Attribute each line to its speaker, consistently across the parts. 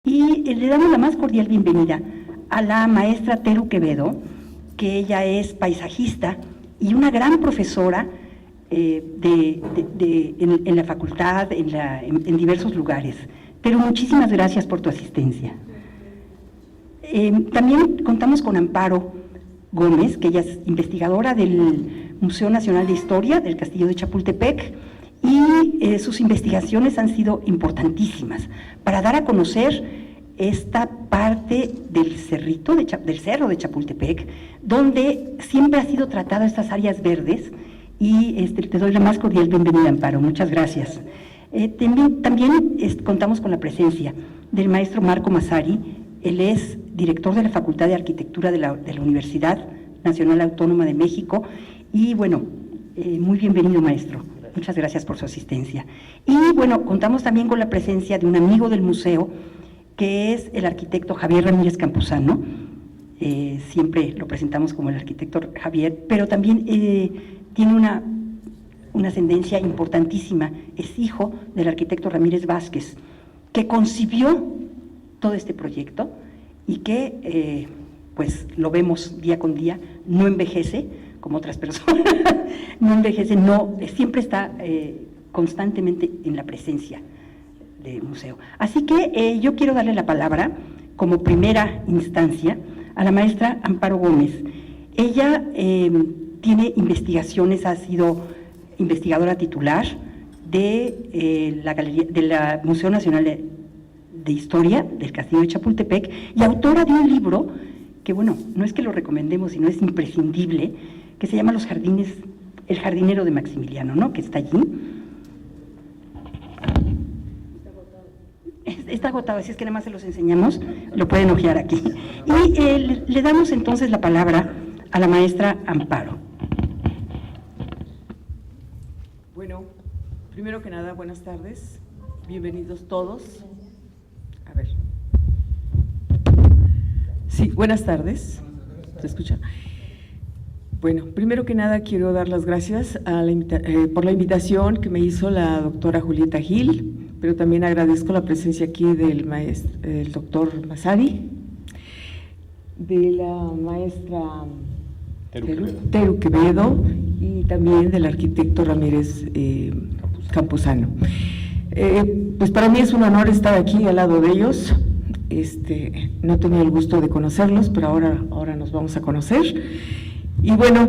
Speaker 1: Y le damos la más cordial bienvenida a la maestra Teru Quevedo, que ella es paisajista y una gran profesora en la facultad, en diversos lugares. Pero muchísimas gracias por tu asistencia. También contamos con Amparo Gómez, que ella es investigadora del Museo Nacional de Historia del Castillo de Chapultepec, y sus investigaciones han sido importantísimas para dar a conocer esta parte del del cerro de Chapultepec, donde siempre ha sido tratada estas áreas verdes, y te doy la más cordial bienvenida, Amparo, muchas gracias. También contamos con la presencia del maestro Marco Massari. Él es director de la Facultad de Arquitectura de la Universidad Nacional Autónoma de México, y bueno, muy bienvenido, maestro. Muchas gracias por su asistencia. Y bueno, contamos también con la presencia de un amigo del museo, que es el arquitecto Javier Ramírez Campuzano. Siempre lo presentamos como el arquitecto Javier, pero también tiene una ascendencia importantísima. Es hijo del arquitecto Ramírez Vázquez, que concibió todo este proyecto y que, pues, lo vemos día con día, no envejece como otras personas, no envejece, siempre está constantemente en la presencia del museo. Así que yo quiero darle la palabra, como primera instancia, a la maestra Amparo Gómez. Ella tiene investigaciones, ha sido investigadora titular de la Museo Nacional de Historia del Castillo de Chapultepec, y autora de un libro que, bueno, no es que lo recomendemos, sino es imprescindible, que se llama Los Jardines, El Jardinero de Maximiliano, ¿no?, que está allí. Está agotado, así es que nada más se los enseñamos, lo pueden hojear aquí. Y le damos entonces la palabra a la maestra Amparo.
Speaker 2: Bueno, primero que nada, buenas tardes, bienvenidos todos. A ver. Sí, buenas tardes. ¿Se escucha? Bueno, primero que nada quiero dar las gracias por la invitación que me hizo la doctora Julieta Gil, pero también agradezco la presencia aquí del doctor Massari, de la maestra Teru Quevedo y también del arquitecto Ramírez Campuzano. Pues para mí es un honor estar aquí al lado de ellos. No tenía el gusto de conocerlos, pero ahora nos vamos a conocer. Y bueno,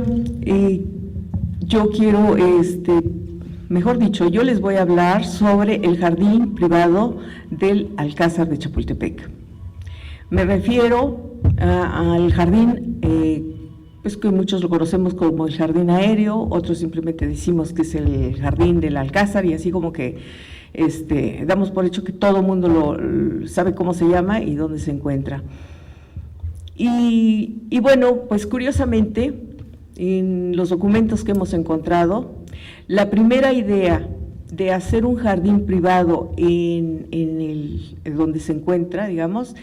Speaker 2: yo quiero, mejor dicho, yo les voy a hablar sobre el jardín privado del Alcázar de Chapultepec. Me refiero al jardín, pues que muchos lo conocemos como el jardín aéreo, otros simplemente decimos que es el jardín del Alcázar, y así como que damos por hecho que todo el mundo lo sabe cómo se llama y dónde se encuentra. Y bueno, pues curiosamente, en los documentos que hemos encontrado, la primera idea de hacer un jardín privado donde se encuentra, digamos,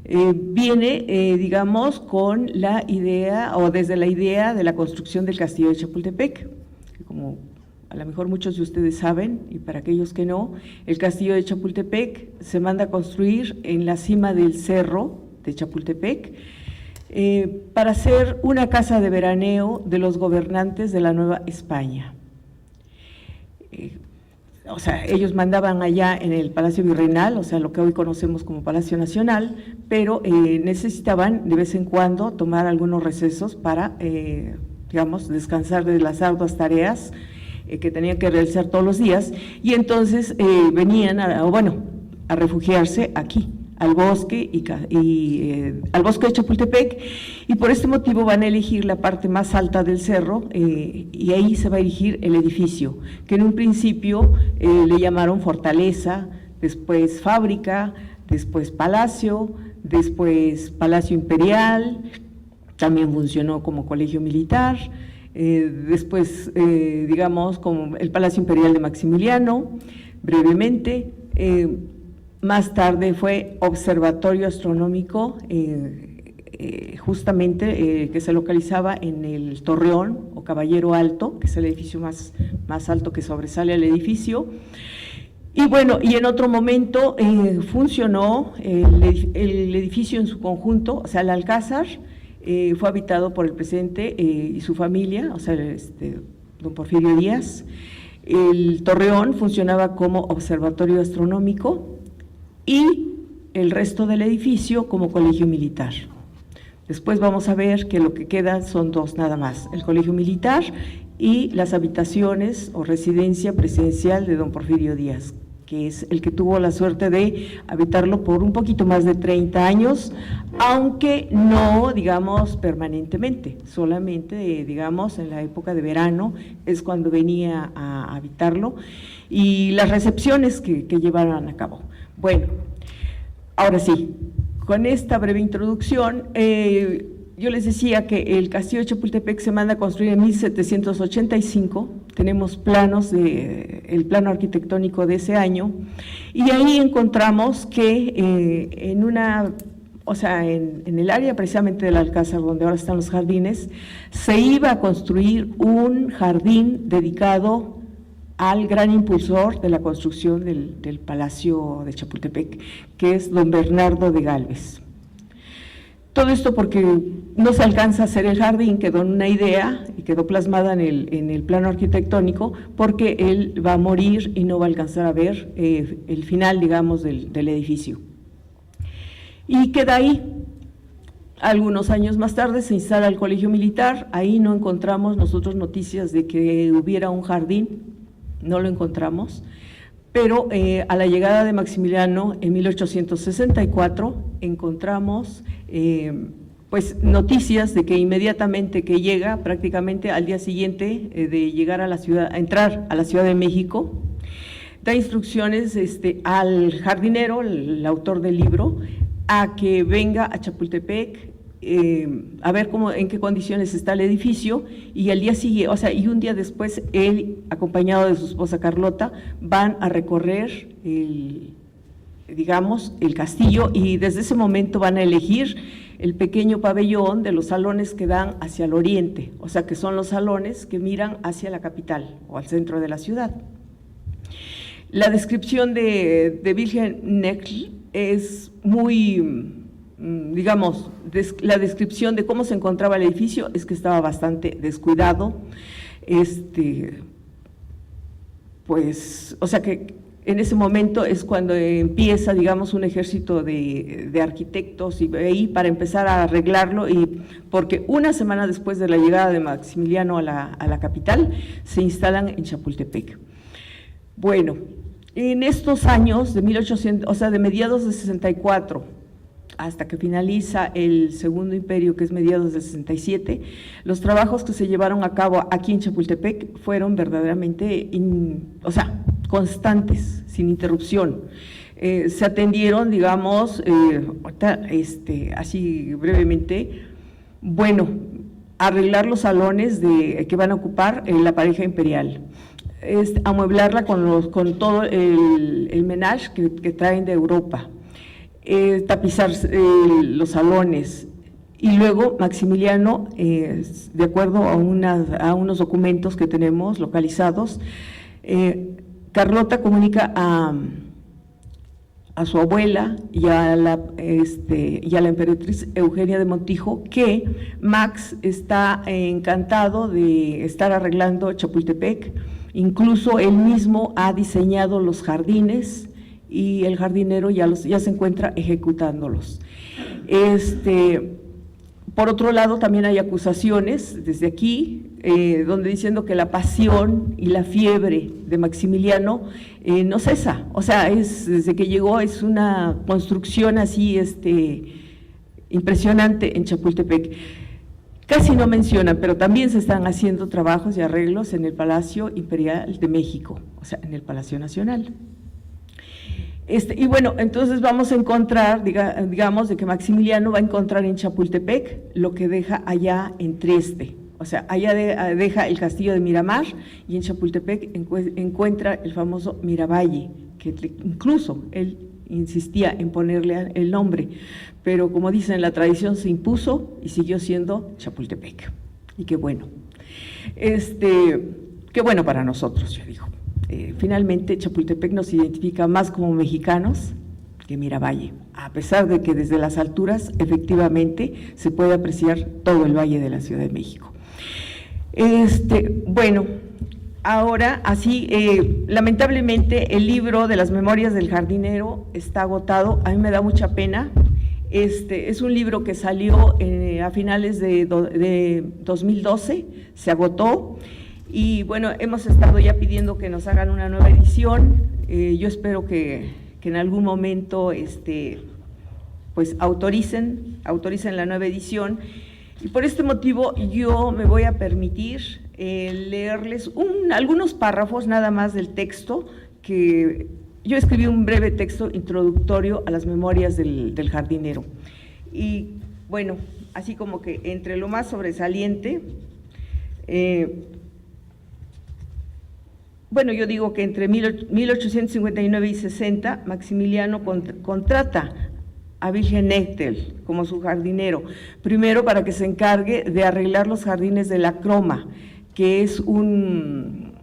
Speaker 2: viene, digamos, con la idea, o desde la idea de la construcción del Castillo de Chapultepec, que como a lo mejor muchos de ustedes saben, y para aquellos que no, el Castillo de Chapultepec se manda a construir en la cima del cerro de Chapultepec, para ser una casa de veraneo de los gobernantes de la Nueva España. O sea, ellos mandaban allá en el Palacio Virreinal, o sea, lo que hoy conocemos como Palacio Nacional, pero necesitaban de vez en cuando tomar algunos recesos para, digamos, descansar de las arduas tareas que tenían que realizar todos los días, y entonces venían a refugiarse aquí, al bosque al bosque de Chapultepec, y por este motivo van a elegir la parte más alta del cerro, y ahí se va a erigir el edificio, que en un principio le llamaron Fortaleza, después Fábrica, después Palacio, después Palacio Imperial, también funcionó como colegio militar, después, digamos, como el Palacio Imperial de Maximiliano, brevemente. Más tarde fue Observatorio Astronómico, justamente que se localizaba en el Torreón o Caballero Alto, que es el edificio más alto que sobresale al edificio. Y bueno, y en otro momento funcionó el edificio en su conjunto, o sea, el Alcázar fue habitado por el presidente y su familia, o sea, don Porfirio Díaz. El Torreón funcionaba como observatorio astronómico y el resto del edificio como colegio militar. Después vamos a ver que lo que quedan son dos nada más, el colegio militar y las habitaciones o residencia presidencial de don Porfirio Díaz, que es el que tuvo la suerte de habitarlo por un poquito más de 30 años, aunque no, digamos, permanentemente, solamente, digamos, en la época de verano es cuando venía a habitarlo, y las recepciones que llevaron a cabo. Bueno, ahora sí, con esta breve introducción, yo les decía que el castillo de Chapultepec se manda a construir en 1785, tenemos planos, el plano arquitectónico de ese año, y ahí encontramos que en el área precisamente del Alcázar, donde ahora están los jardines, se iba a construir un jardín dedicado al gran impulsor de la construcción del Palacio de Chapultepec, que es don Bernardo de Gálvez. Todo esto porque no se alcanza a hacer el jardín, quedó en una idea y quedó plasmada en el plano arquitectónico, porque él va a morir y no va a alcanzar a ver el final, digamos, del edificio. Y queda ahí. Algunos años más tarde se instala el colegio militar, ahí no encontramos nosotros noticias de que hubiera un jardín, no lo encontramos, pero a la llegada de Maximiliano en 1864 encontramos pues noticias de que inmediatamente que llega, prácticamente al día siguiente de llegar a la ciudad, a entrar a la Ciudad de México, da instrucciones al jardinero, el autor del libro, a que venga a Chapultepec a ver en qué condiciones está el edificio, y al día siguiente, y un día después, él, acompañado de su esposa Carlota, van a recorrer el castillo, y desde ese momento van a elegir el pequeño pabellón de los salones que dan hacia el oriente, o sea que son los salones que miran hacia la capital o al centro de la ciudad. La descripción de Wilhelm Neckel es muy, digamos, la descripción de cómo se encontraba el edificio es que estaba bastante descuidado, pues, o sea que en ese momento es cuando empieza, digamos, un ejército de arquitectos y para empezar a arreglarlo, y porque una semana después de la llegada de Maximiliano a la capital, se instalan en Chapultepec. Bueno, en estos años de 1800, de mediados de 64 hasta que finaliza el Segundo Imperio, que es mediados de 67, los trabajos que se llevaron a cabo aquí en Chapultepec fueron verdaderamente, constantes, sin interrupción. Se atendieron, digamos, así brevemente, arreglar los salones que van a ocupar la pareja imperial, amueblarla con todo el menage que traen de Europa, tapizar los salones, y luego Maximiliano, de acuerdo a unos documentos que tenemos localizados, Carlota comunica a su abuela y a la emperatriz Eugenia de Montijo que Max está encantado de estar arreglando Chapultepec, incluso él mismo ha diseñado los jardines y el jardinero ya se encuentra ejecutándolos. Por otro lado, también hay acusaciones desde aquí, donde diciendo que la pasión y la fiebre de Maximiliano no cesa, desde que llegó es una construcción así impresionante en Chapultepec. Casi no mencionan, pero también se están haciendo trabajos y arreglos en el Palacio Imperial de México, en el Palacio Nacional. Y bueno, entonces vamos a encontrar, digamos, de que Maximiliano va a encontrar en Chapultepec lo que deja allá en Trieste, allá deja el castillo de Miramar, y en Chapultepec encuentra el famoso Miravalle, que incluso él insistía en ponerle el nombre, pero como dicen, la tradición se impuso y siguió siendo Chapultepec, y qué bueno. Qué bueno para nosotros, yo digo. Finalmente, Chapultepec nos identifica más como mexicanos que Miravalle, a pesar de que desde las alturas efectivamente se puede apreciar todo el valle de la Ciudad de México. Bueno, ahora así, lamentablemente el libro de las Memorias del Jardinero está agotado. A mí me da mucha pena. Es un libro que salió a finales de 2012, se agotó. Y bueno, hemos estado ya pidiendo que nos hagan una nueva edición. Yo espero que en algún momento pues autoricen la nueva edición. Y por este motivo yo me voy a permitir leerles algunos párrafos nada más del texto, que yo escribí un breve texto introductorio a las Memorias del Jardinero. Y bueno, así como que entre lo más sobresaliente, bueno, yo digo que entre 1859 y 60, Maximiliano contrata a Wilhelm Echtel como su jardinero, primero para que se encargue de arreglar los jardines de la Croma, que es un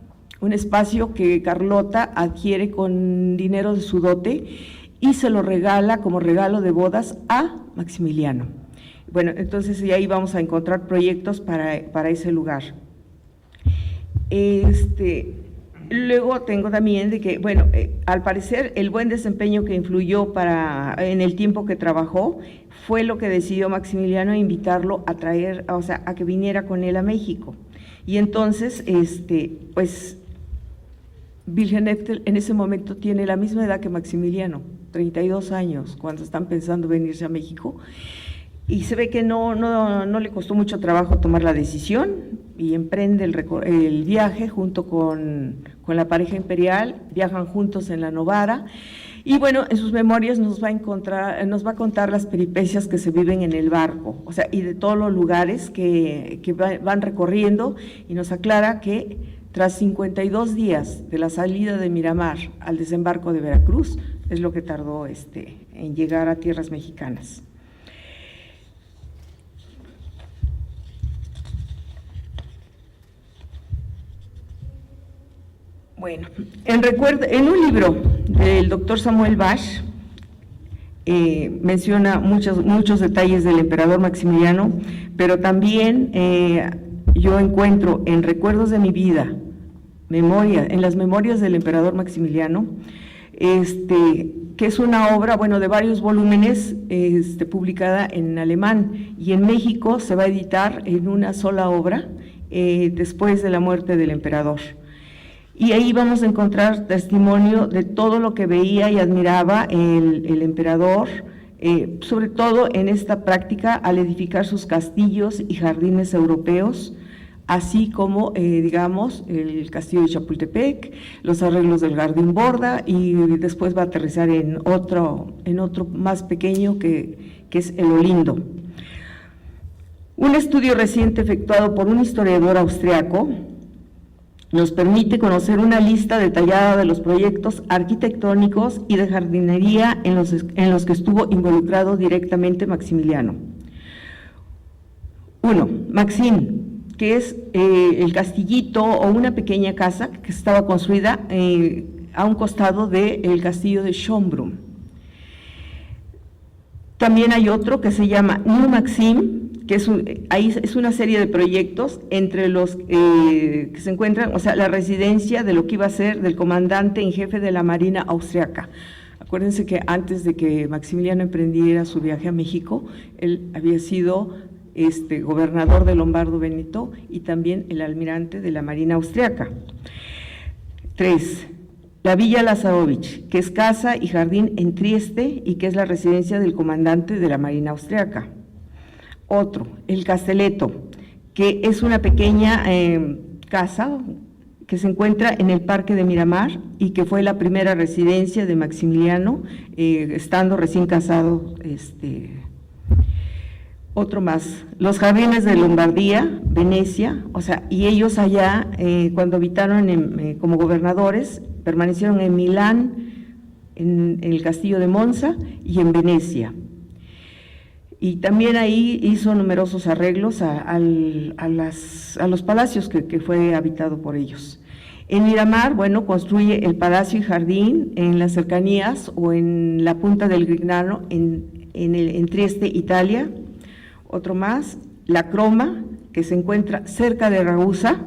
Speaker 2: espacio que Carlota adquiere con dinero de su dote y se lo regala como regalo de bodas a Maximiliano. Bueno, entonces ahí vamos a encontrar proyectos para ese lugar. Luego tengo también de que, bueno, al parecer el buen desempeño que influyó en el tiempo que trabajó fue lo que decidió Maximiliano invitarlo a traer, o sea, a que viniera con él a México. Y entonces, pues, Wilhelm Echtel en ese momento tiene la misma edad que Maximiliano, 32 años, cuando están pensando venirse a México. Y se ve que no le costó mucho trabajo tomar la decisión y emprende el viaje junto con la pareja imperial, viajan juntos en la Novara. Y bueno, en sus memorias nos va a contar las peripecias que se viven en el barco, o sea, y de todos los lugares que van recorriendo, y nos aclara que tras 52 días de la salida de Miramar al desembarco de Veracruz, es lo que tardó en llegar a tierras mexicanas. Bueno, en un libro del doctor Samuel Basch, menciona muchos detalles del emperador Maximiliano, pero también yo encuentro en Recuerdos de mi vida, en las memorias del emperador Maximiliano, que es una obra, bueno, de varios volúmenes, publicada en alemán, y en México se va a editar en una sola obra después de la muerte del emperador. Y ahí vamos a encontrar testimonio de todo lo que veía y admiraba el emperador, sobre todo en esta práctica al edificar sus castillos y jardines europeos, así como, digamos, el castillo de Chapultepec, los arreglos del Jardín Borda, y después va a aterrizar en otro más pequeño que es el Olindo. Un estudio reciente efectuado por un historiador austriaco nos permite conocer una lista detallada de los proyectos arquitectónicos y de jardinería en los que estuvo involucrado directamente Maximiliano. 1. Maxim, que es el castillito o una pequeña casa que estaba construida a un costado del castillo de Schönbrunn. También hay otro que se llama New Maxim, que es una serie de proyectos entre los que se encuentran, o sea, la residencia de lo que iba a ser del comandante en jefe de la Marina austriaca. Acuérdense que antes de que Maximiliano emprendiera su viaje a México, él había sido gobernador de Lombardo Veneto y también el almirante de la Marina austriaca. 3. La Villa Lazarowitsch, que es casa y jardín en Trieste y que es la residencia del comandante de la Marina austriaca. Otro, el Castelletto, que es una pequeña casa que se encuentra en el Parque de Miramar y que fue la primera residencia de Maximiliano, estando recién casado. Otro más, los jardines de Lombardía, Venecia, o sea, y ellos allá, cuando habitaron como gobernadores, permanecieron en Milán, en el castillo de Monza y en Venecia. Y también ahí hizo numerosos arreglos a los palacios que fue habitado por ellos. En Miramar, bueno, construye el Palacio y Jardín en las cercanías o en la punta del Grignano, en Trieste, Italia. Otro más, la Croma, que se encuentra cerca de Ragusa,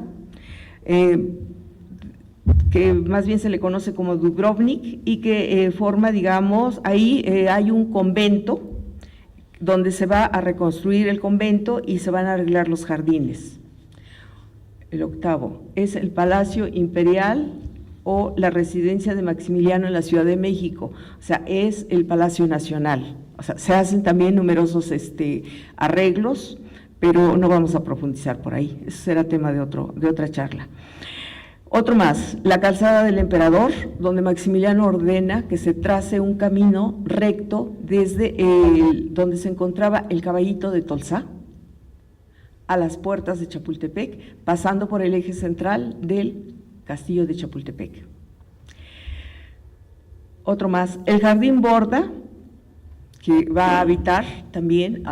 Speaker 2: que más bien se le conoce como Dubrovnik, y que forma, digamos, ahí hay un convento donde se va a reconstruir el convento y se van a arreglar los jardines. El octavo es el Palacio Imperial o la residencia de Maximiliano en la Ciudad de México, o sea, es el Palacio Nacional. O sea, se hacen también numerosos arreglos, pero no vamos a profundizar por ahí, eso será tema de otra charla. Otro más, la Calzada del Emperador, donde Maximiliano ordena que se trace un camino recto desde donde se encontraba el Caballito de Tolsá a las puertas de Chapultepec, pasando por el eje central del castillo de Chapultepec. Otro más, el Jardín Borda, que va a habitar también,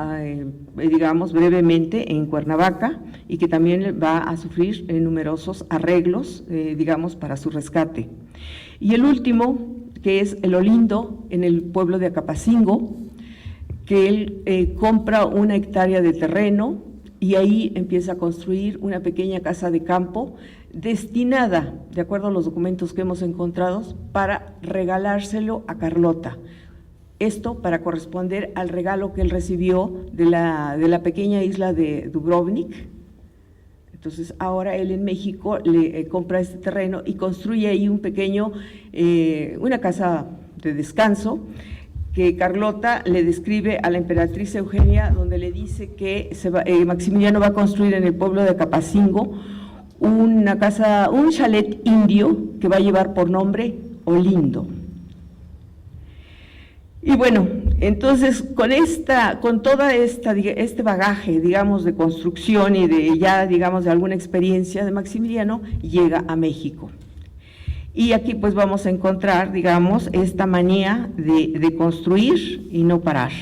Speaker 2: digamos, brevemente en Cuernavaca, y que también va a sufrir numerosos arreglos, digamos, para su rescate. Y el último, que es el Olindo, en el pueblo de Acapacingo, que él compra 1 hectárea de terreno y ahí empieza a construir una pequeña casa de campo destinada, de acuerdo a los documentos que hemos encontrado, para regalárselo a Carlota. Esto para corresponder al regalo que él recibió de la pequeña isla de Dubrovnik. Entonces, ahora él en México le compra este terreno y construye ahí una casa de descanso, que Carlota le describe a la emperatriz Eugenia, donde le dice que Maximiliano va a construir en el pueblo de Acapacingo una casa, un chalet indio que va a llevar por nombre Olindo. Y bueno, entonces con toda este bagaje, digamos, de construcción y digamos, de alguna experiencia de Maximiliano, llega a México. Y aquí pues vamos a encontrar, digamos, esta manía de construir y no parar.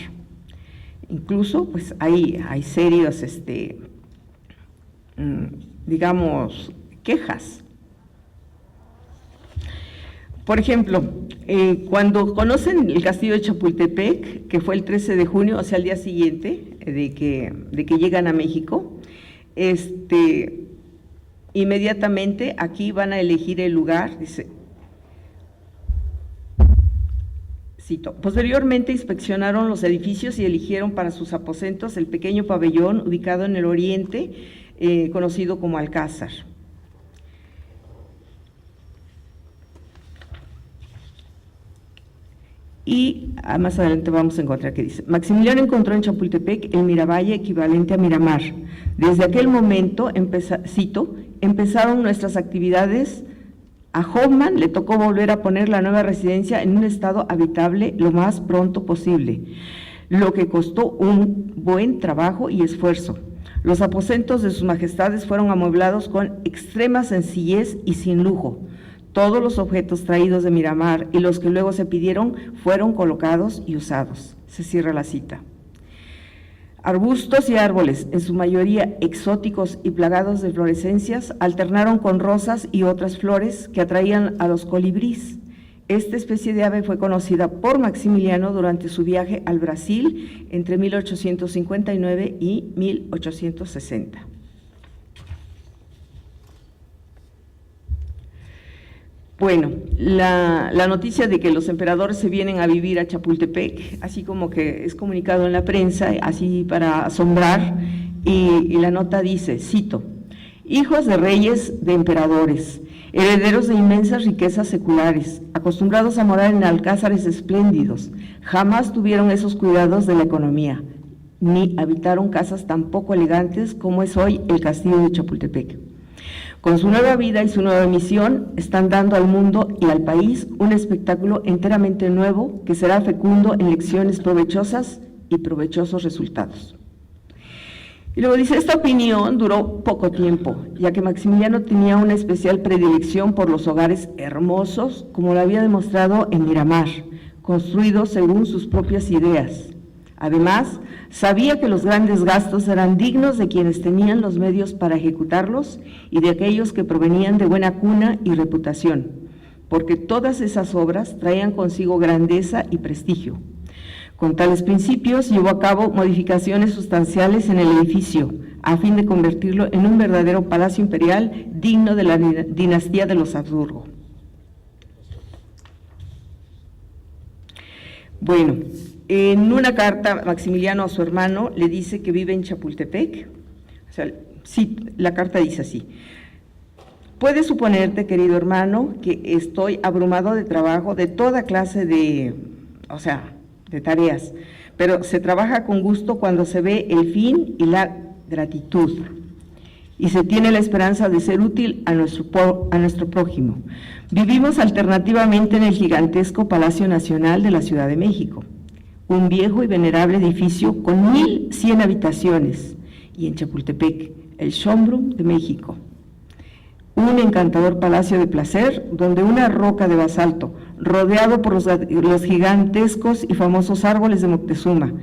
Speaker 2: Incluso pues hay serios, digamos, quejas. Por ejemplo, cuando conocen el castillo de Chapultepec, que fue el 13 de junio, o sea, el día siguiente de que llegan a México, inmediatamente aquí van a elegir el lugar, dice, cito, posteriormente inspeccionaron los edificios y eligieron para sus aposentos el pequeño pabellón ubicado en el oriente, conocido como Alcázar. Y más adelante vamos a encontrar que dice, Maximiliano encontró en Chapultepec el Miravalle equivalente a Miramar. Desde aquel momento, cito, empezaron nuestras actividades. A Hoffman le tocó volver a poner la nueva residencia en un estado habitable lo más pronto posible, lo que costó un buen trabajo y esfuerzo. Los aposentos de sus majestades fueron amueblados con extrema sencillez y sin lujo. Todos los objetos traídos de Miramar y los que luego se pidieron fueron colocados y usados. Se cierra la cita. Arbustos y árboles, en su mayoría exóticos y plagados de florescencias, alternaron con rosas y otras flores que atraían a los colibríes. Esta especie de ave fue conocida por Maximiliano durante su viaje al Brasil entre 1859 y 1860. Bueno, la noticia de que los emperadores se vienen a vivir a Chapultepec, así como que es comunicado en la prensa, así para asombrar, y la nota dice, cito, hijos de reyes de emperadores, herederos de inmensas riquezas seculares, acostumbrados a morar en alcázares espléndidos, jamás tuvieron esos cuidados de la economía, ni habitaron casas tan poco elegantes como es hoy el castillo de Chapultepec. Con su nueva vida y su nueva misión, están dando al mundo y al país un espectáculo enteramente nuevo que será fecundo en lecciones provechosas y provechosos resultados. Y luego dice, esta opinión duró poco tiempo, ya que Maximiliano tenía una especial predilección por los hogares hermosos, como lo había demostrado en Miramar, construidos según sus propias ideas. Además, sabía que los grandes gastos eran dignos de quienes tenían los medios para ejecutarlos y de aquellos que provenían de buena cuna y reputación, porque todas esas obras traían consigo grandeza y prestigio. Con tales principios llevó a cabo modificaciones sustanciales en el edificio, a fin de convertirlo en un verdadero palacio imperial digno de la dinastía de los Habsburgo. Bueno, en una carta, Maximiliano a su hermano le dice que vive en Chapultepec. O sea, sí, la carta dice así: puedes suponerte, querido hermano, que estoy abrumado de trabajo, de toda clase de tareas, pero se trabaja con gusto cuando se ve el fin y la gratitud, y se tiene la esperanza de ser útil a nuestro prójimo. Vivimos alternativamente en el gigantesco Palacio Nacional de la Ciudad de México, un viejo y venerable edificio con 1,100 habitaciones, y en Chapultepec, el Showroom de México, un encantador palacio de placer, donde una roca de basalto, rodeado por los gigantescos y famosos árboles de Moctezuma,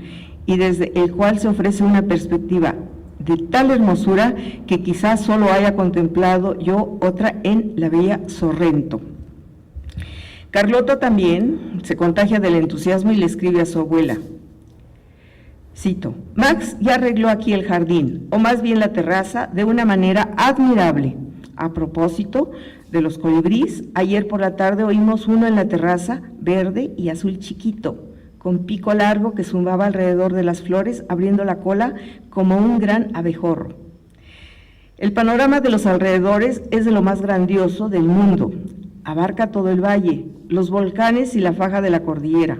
Speaker 2: y desde el cual se ofrece una perspectiva de tal hermosura que quizás solo haya contemplado yo otra en la bella Sorrento. Carlota también se contagia del entusiasmo y le escribe a su abuela, cito: Max ya arregló aquí el jardín, o más bien la terraza, de una manera admirable. A propósito de los colibríes, ayer por la tarde oímos uno en la terraza, verde y azul chiquito, con pico largo que zumbaba alrededor de las flores, abriendo la cola como un gran abejorro. El panorama de los alrededores es de lo más grandioso del mundo. Abarca todo el valle, los volcanes y la faja de la cordillera.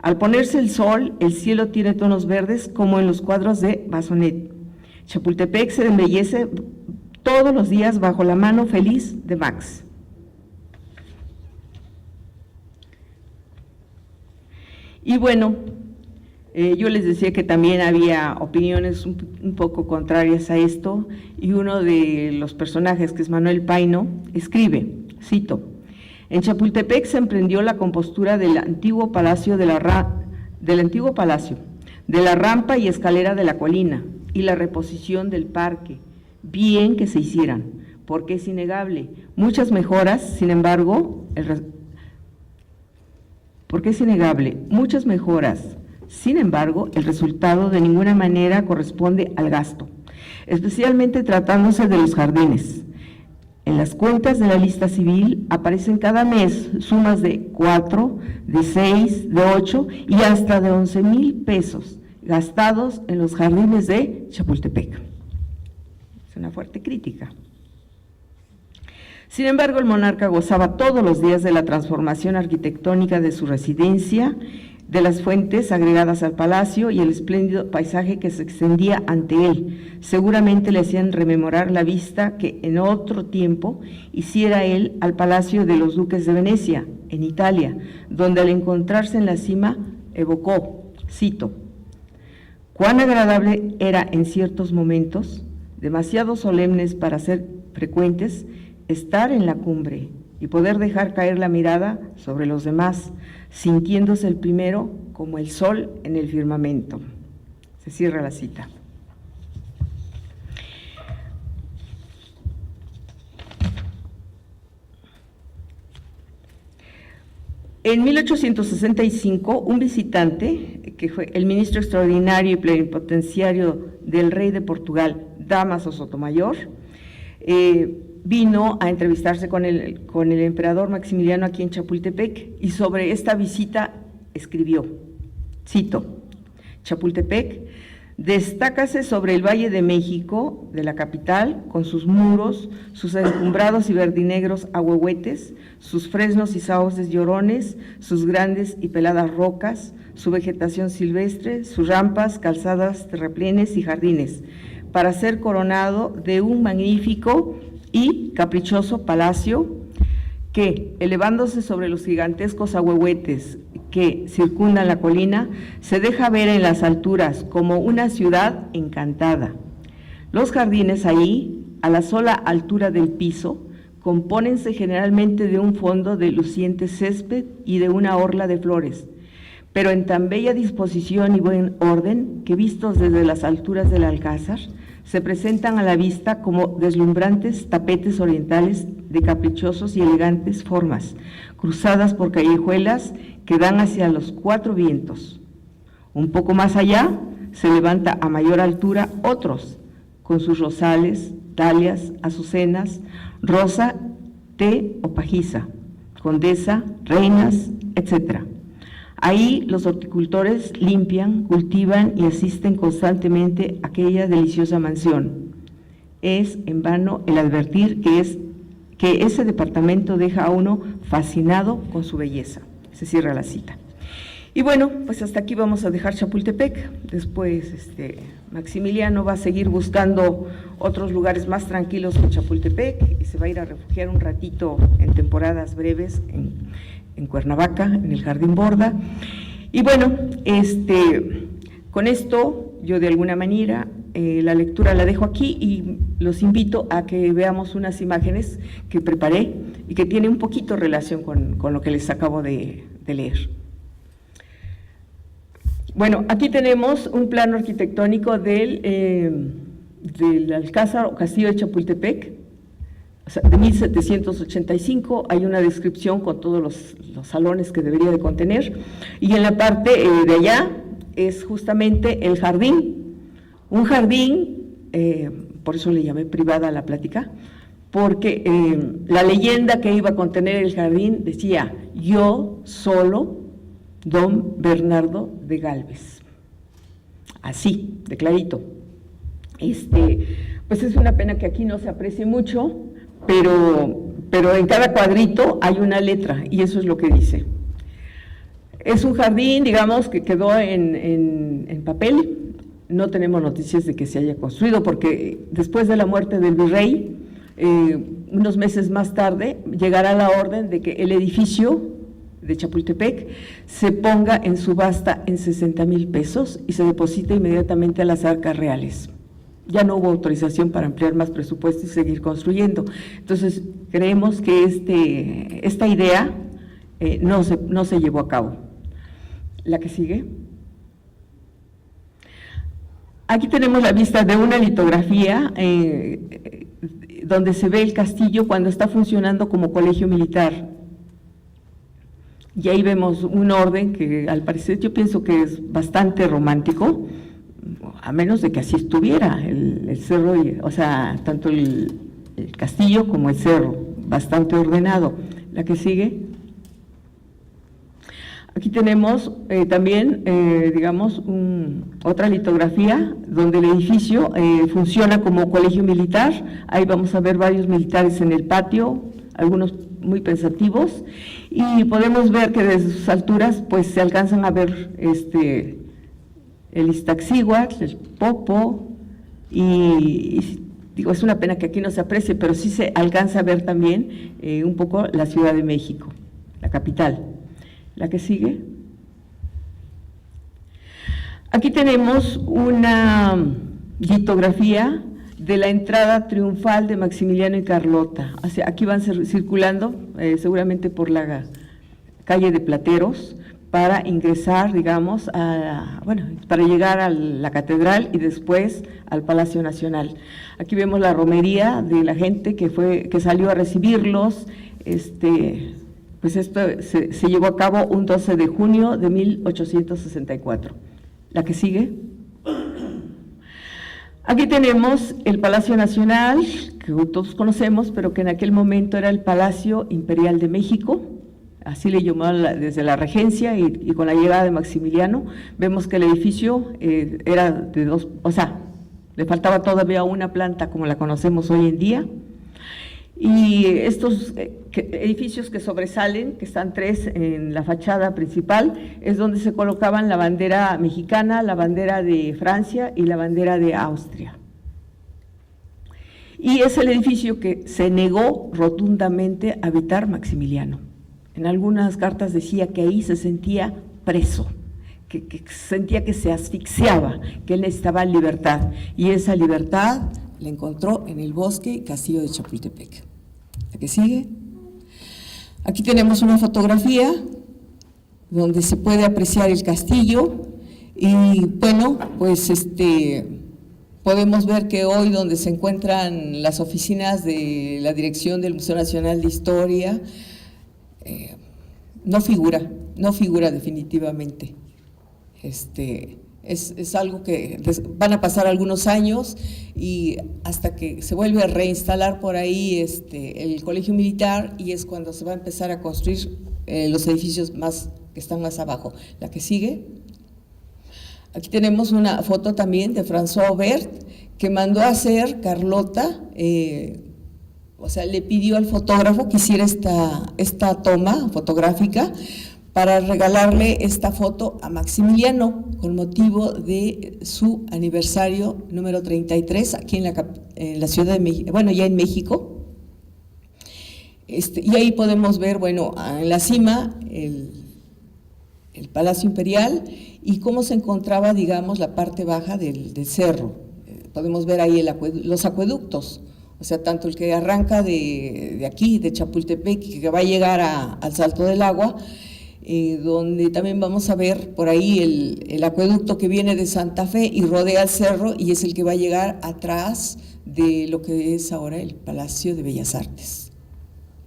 Speaker 2: Al ponerse el sol, el cielo tiene tonos verdes como en los cuadros de Basonet. Chapultepec se embellece todos los días bajo la mano feliz de Max. Y bueno, yo les decía que también había opiniones un poco contrarias a esto, y uno de los personajes, que es Manuel Paino, escribe, cito: en Chapultepec se emprendió la compostura del antiguo palacio, de la rampa y escalera de la colina, y la reposición del parque, bien que se hicieran, porque es innegable, muchas mejoras, sin embargo, el resultado de ninguna manera corresponde al gasto, especialmente tratándose de los jardines. En las cuentas de la lista civil aparecen cada mes sumas de 4, de 6, de 8 y hasta de 11,000 pesos gastados en los jardines de Chapultepec. Es una fuerte crítica. Sin embargo, el monarca gozaba todos los días de la transformación arquitectónica de su residencia, de las fuentes agregadas al palacio y el espléndido paisaje que se extendía ante él. Seguramente le hacían rememorar la vista que en otro tiempo hiciera él al Palacio de los Duques de Venecia, en Italia, donde al encontrarse en la cima evocó, cito: cuán agradable era en ciertos momentos, demasiado solemnes para ser frecuentes, estar en la cumbre y poder dejar caer la mirada sobre los demás, sintiéndose el primero como el sol en el firmamento. Se cierra la cita. En 1865, un visitante, que fue el ministro extraordinario y plenipotenciario del rey de Portugal, Dámaso Sotomayor, vino a entrevistarse con el emperador Maximiliano aquí en Chapultepec, y sobre esta visita escribió, cito: Chapultepec destácase sobre el Valle de México, de la capital, con sus muros, sus encumbrados y verdinegros ahuehuetes, sus fresnos y sauces llorones, sus grandes y peladas rocas, su vegetación silvestre, sus rampas, calzadas, terraplenes y jardines, para ser coronado de un magnífico y caprichoso palacio que, elevándose sobre los gigantescos ahuehuetes que circundan la colina, se deja ver en las alturas como una ciudad encantada. Los jardines ahí, a la sola altura del piso, compónense generalmente de un fondo de luciente césped y de una orla de flores, pero en tan bella disposición y buen orden que vistos desde las alturas del Alcázar, se presentan a la vista como deslumbrantes tapetes orientales de caprichosos y elegantes formas, cruzadas por callejuelas que dan hacia los cuatro vientos. Un poco más allá se levanta a mayor altura otros, con sus rosales, dalias, azucenas, rosa, té o pajiza, condesa, reinas, etc. Ahí los horticultores limpian, cultivan y asisten constantemente a aquella deliciosa mansión. Es en vano el advertir que ese departamento deja a uno fascinado con su belleza. Se cierra la cita. Y bueno, pues hasta aquí vamos a dejar Chapultepec. Después Maximiliano va a seguir buscando otros lugares más tranquilos que Chapultepec y se va a ir a refugiar un ratito en temporadas breves en Cuernavaca, en el Jardín Borda. Y bueno, con esto yo de alguna manera la lectura la dejo aquí y los invito a que veamos unas imágenes que preparé y que tienen un poquito relación con lo que les acabo de leer. Bueno, aquí tenemos un plano arquitectónico del Alcázar o Castillo de Chapultepec, o sea, de 1785. Hay una descripción con todos los salones que debería de contener, y en la parte de allá es justamente el jardín, un jardín, por eso le llamé privada a la plática, porque la leyenda que iba a contener el jardín decía: yo solo, don Bernardo de Gálvez. Así, de clarito. Pues es una pena que aquí no se aprecie mucho, pero en cada cuadrito hay una letra y eso es lo que dice. Es un jardín, digamos, que quedó en papel. No tenemos noticias de que se haya construido, porque después de la muerte del virrey, unos meses más tarde, llegará la orden de que el edificio de Chapultepec se ponga en subasta en 60,000 pesos y se deposita inmediatamente a las arcas reales. Ya no hubo autorización para ampliar más presupuesto y seguir construyendo. Entonces, creemos que esta idea no se llevó a cabo. La que sigue. Aquí tenemos la vista de una litografía donde se ve el castillo cuando está funcionando como colegio militar. Y ahí vemos un orden que al parecer yo pienso que es bastante romántico, a menos de que así estuviera el cerro, o sea, tanto el castillo como el cerro, bastante ordenado. La que sigue. Aquí tenemos también, digamos, otra litografía donde el edificio funciona como colegio militar. Ahí vamos a ver varios militares en el patio, algunos muy pensativos, y podemos ver que desde sus alturas pues se alcanzan a ver el Iztaccíhuatl, el Popo, y digo, es una pena que aquí no se aprecie, pero sí se alcanza a ver también un poco la Ciudad de México, la capital. La que sigue. Aquí tenemos una litografía de la entrada triunfal de Maximiliano y Carlota. Aquí van circulando seguramente por la calle de Plateros para ingresar, digamos, para llegar a la catedral y después al Palacio Nacional. Aquí vemos la romería de la gente que salió a recibirlos. Pues esto se llevó a cabo un 12 de junio de 1864. La que sigue. Aquí tenemos el Palacio Nacional, que todos conocemos, pero que en aquel momento era el Palacio Imperial de México, así le llamaban desde la regencia, y con la llegada de Maximiliano, vemos que el edificio era de dos, o sea, le faltaba todavía una planta como la conocemos hoy en día, y estos edificios que sobresalen, que están tres en la fachada principal, es donde se colocaban la bandera mexicana, la bandera de Francia y la bandera de Austria. Y es el edificio que se negó rotundamente a habitar Maximiliano. En algunas cartas decía que ahí se sentía preso, que sentía que se asfixiaba, que él necesitaba libertad, y esa libertad la encontró en el bosque y castillo de Chapultepec. ¿La que sigue? Aquí tenemos una fotografía
Speaker 3: donde se puede apreciar el castillo. Y bueno, pues podemos ver que hoy donde se encuentran las oficinas de la dirección del Museo Nacional de Historia, no figura definitivamente. Es algo que van a pasar algunos años y hasta que se vuelve a reinstalar por ahí el Colegio Militar, y es cuando se va a empezar a construir los edificios que están más abajo. La que sigue. Aquí tenemos una foto también de François Aubert, que mandó a hacer Carlota, o sea, le pidió al fotógrafo que hiciera esta toma fotográfica para regalarle esta foto a Maximiliano con motivo de su aniversario número 33 aquí en la Ciudad de México, bueno, ya en México. Y ahí podemos ver, bueno, en la cima el Palacio Imperial y cómo se encontraba, digamos, la parte baja del cerro. Podemos ver ahí los acueductos, o sea, tanto el que arranca de aquí, de Chapultepec, y que va a llegar al Salto del Agua, donde también vamos a ver por ahí el acueducto que viene de Santa Fe y rodea el cerro, y es el que va a llegar atrás de lo que es ahora el Palacio de Bellas Artes.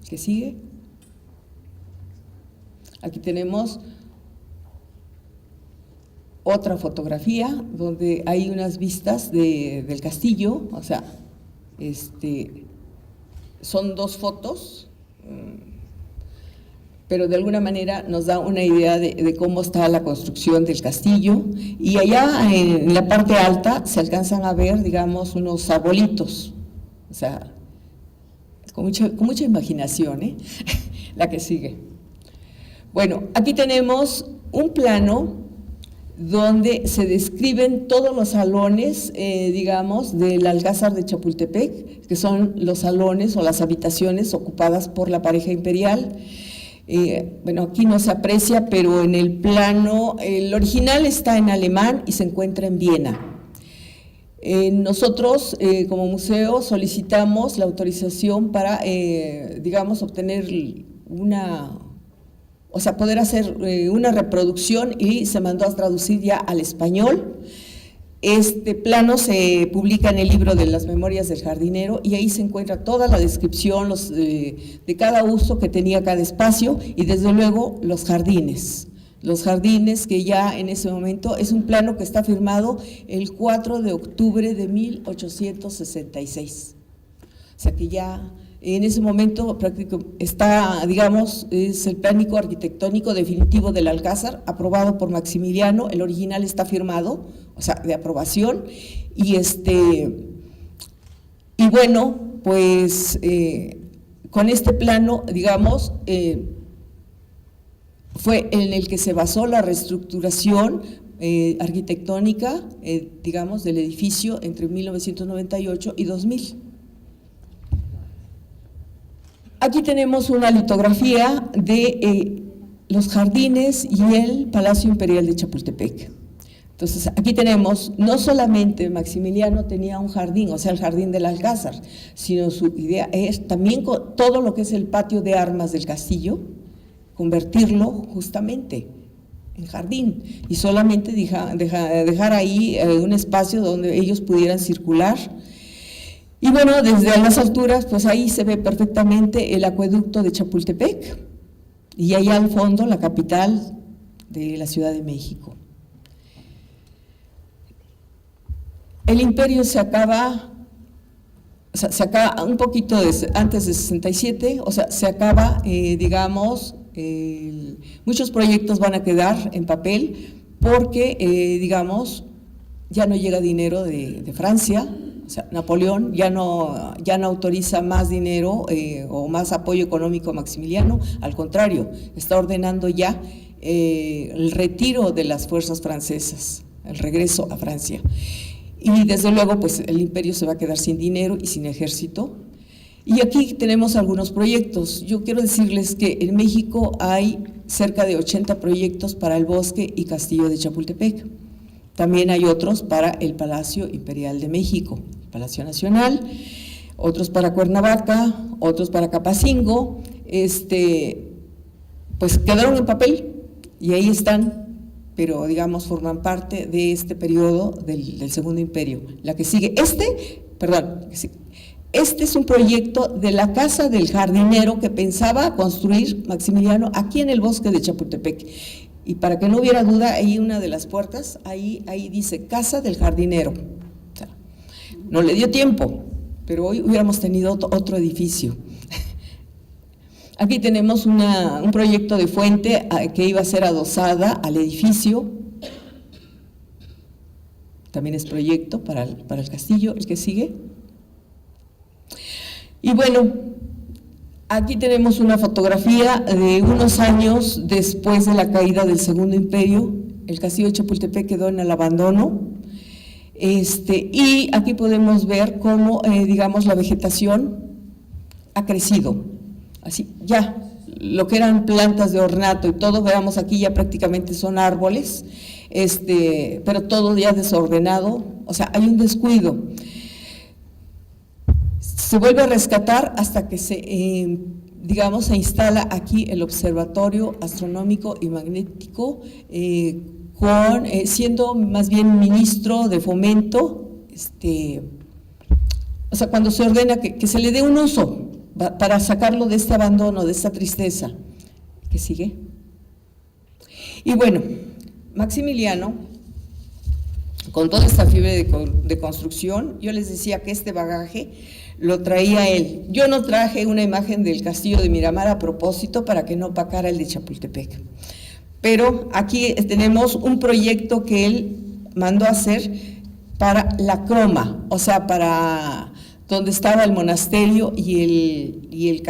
Speaker 3: ¿Qué sigue? Aquí tenemos otra fotografía donde hay unas vistas del castillo, o sea, son dos fotos, pero de alguna manera nos da una idea de cómo está la construcción del castillo. Y allá en la parte alta se alcanzan a ver, digamos, unos arbolitos, o sea, con mucha imaginación, La que sigue. Bueno, aquí tenemos un plano donde se describen todos los salones, digamos, del Alcázar de Chapultepec, que son los salones o las habitaciones ocupadas por la pareja imperial. Bueno, aquí no se aprecia, pero en el plano, el original está en alemán y se encuentra en Viena. Nosotros, como museo, solicitamos la autorización para, digamos, obtener poder hacer una reproducción, y se mandó a traducir ya al español. Este plano se publica en el libro de las Memorias del Jardinero, y ahí se encuentra toda la descripción de cada uso que tenía cada espacio, y desde luego los jardines que ya en ese momento es un plano que está firmado el 4 de octubre de 1866. O sea que ya en ese momento está, digamos, es el plánico arquitectónico definitivo del Alcázar, aprobado por Maximiliano. El original está firmado, o sea, de aprobación, y bueno, pues con este plano, digamos, fue en el que se basó la reestructuración arquitectónica, digamos, del edificio entre 1998 y 2000. Aquí tenemos una litografía de los jardines y el Palacio Imperial de Chapultepec. Entonces, aquí tenemos, no solamente Maximiliano tenía un jardín, o sea, el jardín del Alcázar, sino su idea es también con todo lo que es el patio de armas del castillo, convertirlo justamente en jardín, y solamente dejar ahí un espacio donde ellos pudieran circular. Y bueno, desde las alturas, pues ahí se ve perfectamente el acueducto de Chapultepec, y allá al fondo la capital de la Ciudad de México. El imperio se acaba un poquito antes de 67, o sea, se acaba, digamos, muchos proyectos van a quedar en papel porque, digamos, ya no llega dinero de Francia. O sea, Napoleón ya no autoriza más dinero o más apoyo económico a Maximiliano, al contrario, está ordenando ya el retiro de las fuerzas francesas, el regreso a Francia. Y desde luego, pues el imperio se va a quedar sin dinero y sin ejército. Y aquí tenemos algunos proyectos. Yo quiero decirles que en México hay cerca de 80 proyectos para el bosque y castillo de Chapultepec. También hay otros para el Palacio Imperial de México, el Palacio Nacional, otros para Cuernavaca, otros para Capacingo, pues quedaron en papel, y ahí están, pero digamos forman parte de este periodo del Segundo Imperio. La que sigue, este es un proyecto de la casa del jardinero que pensaba construir Maximiliano aquí en el bosque de Chapultepec. Y para que no hubiera duda, ahí una de las puertas, ahí dice Casa del Jardinero. O sea, no le dio tiempo, pero hoy hubiéramos tenido otro edificio. Aquí tenemos un proyecto de fuente que iba a ser adosada al edificio. También es proyecto para el castillo, el que sigue. Y bueno, aquí tenemos una fotografía de unos años después de la caída del Segundo Imperio. El castillo de Chapultepec quedó en el abandono. Y aquí podemos ver cómo, digamos, la vegetación ha crecido. Así, ya, lo que eran plantas de ornato y todo, veamos aquí ya prácticamente son árboles, pero todo ya desordenado, o sea, hay un descuido. Se vuelve a rescatar hasta que se instala aquí el Observatorio Astronómico y Magnético, siendo más bien ministro de Fomento, o sea, cuando se ordena que se le dé un uso para sacarlo de este abandono, de esta tristeza. ¿Qué sigue? Y bueno, Maximiliano, con toda esta fiebre de construcción, yo les decía que este bagaje lo traía él. Yo no traje una imagen del castillo de Miramar a propósito para que no opacara el de Chapultepec. Pero aquí tenemos un proyecto que él mandó hacer para la croma, o sea, para donde estaba el monasterio y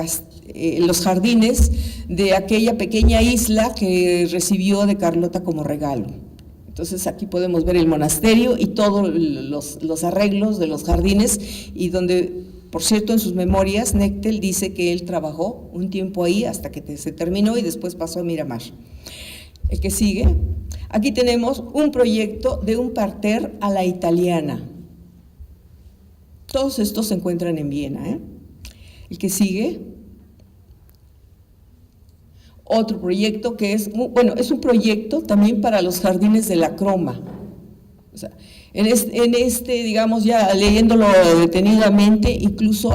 Speaker 3: los jardines de aquella pequeña isla que recibió de Carlota como regalo. Entonces aquí podemos ver el monasterio y todos los arreglos de los jardines, y donde, por cierto, en sus memorias, Nectel dice que él trabajó un tiempo ahí hasta que se terminó y después pasó a Miramar. El que sigue, aquí tenemos un proyecto de un parterre a la italiana. Todos estos se encuentran en Viena. El que sigue, otro proyecto que es un proyecto también para los jardines de la Croma. O sea, digamos, ya leyéndolo detenidamente, incluso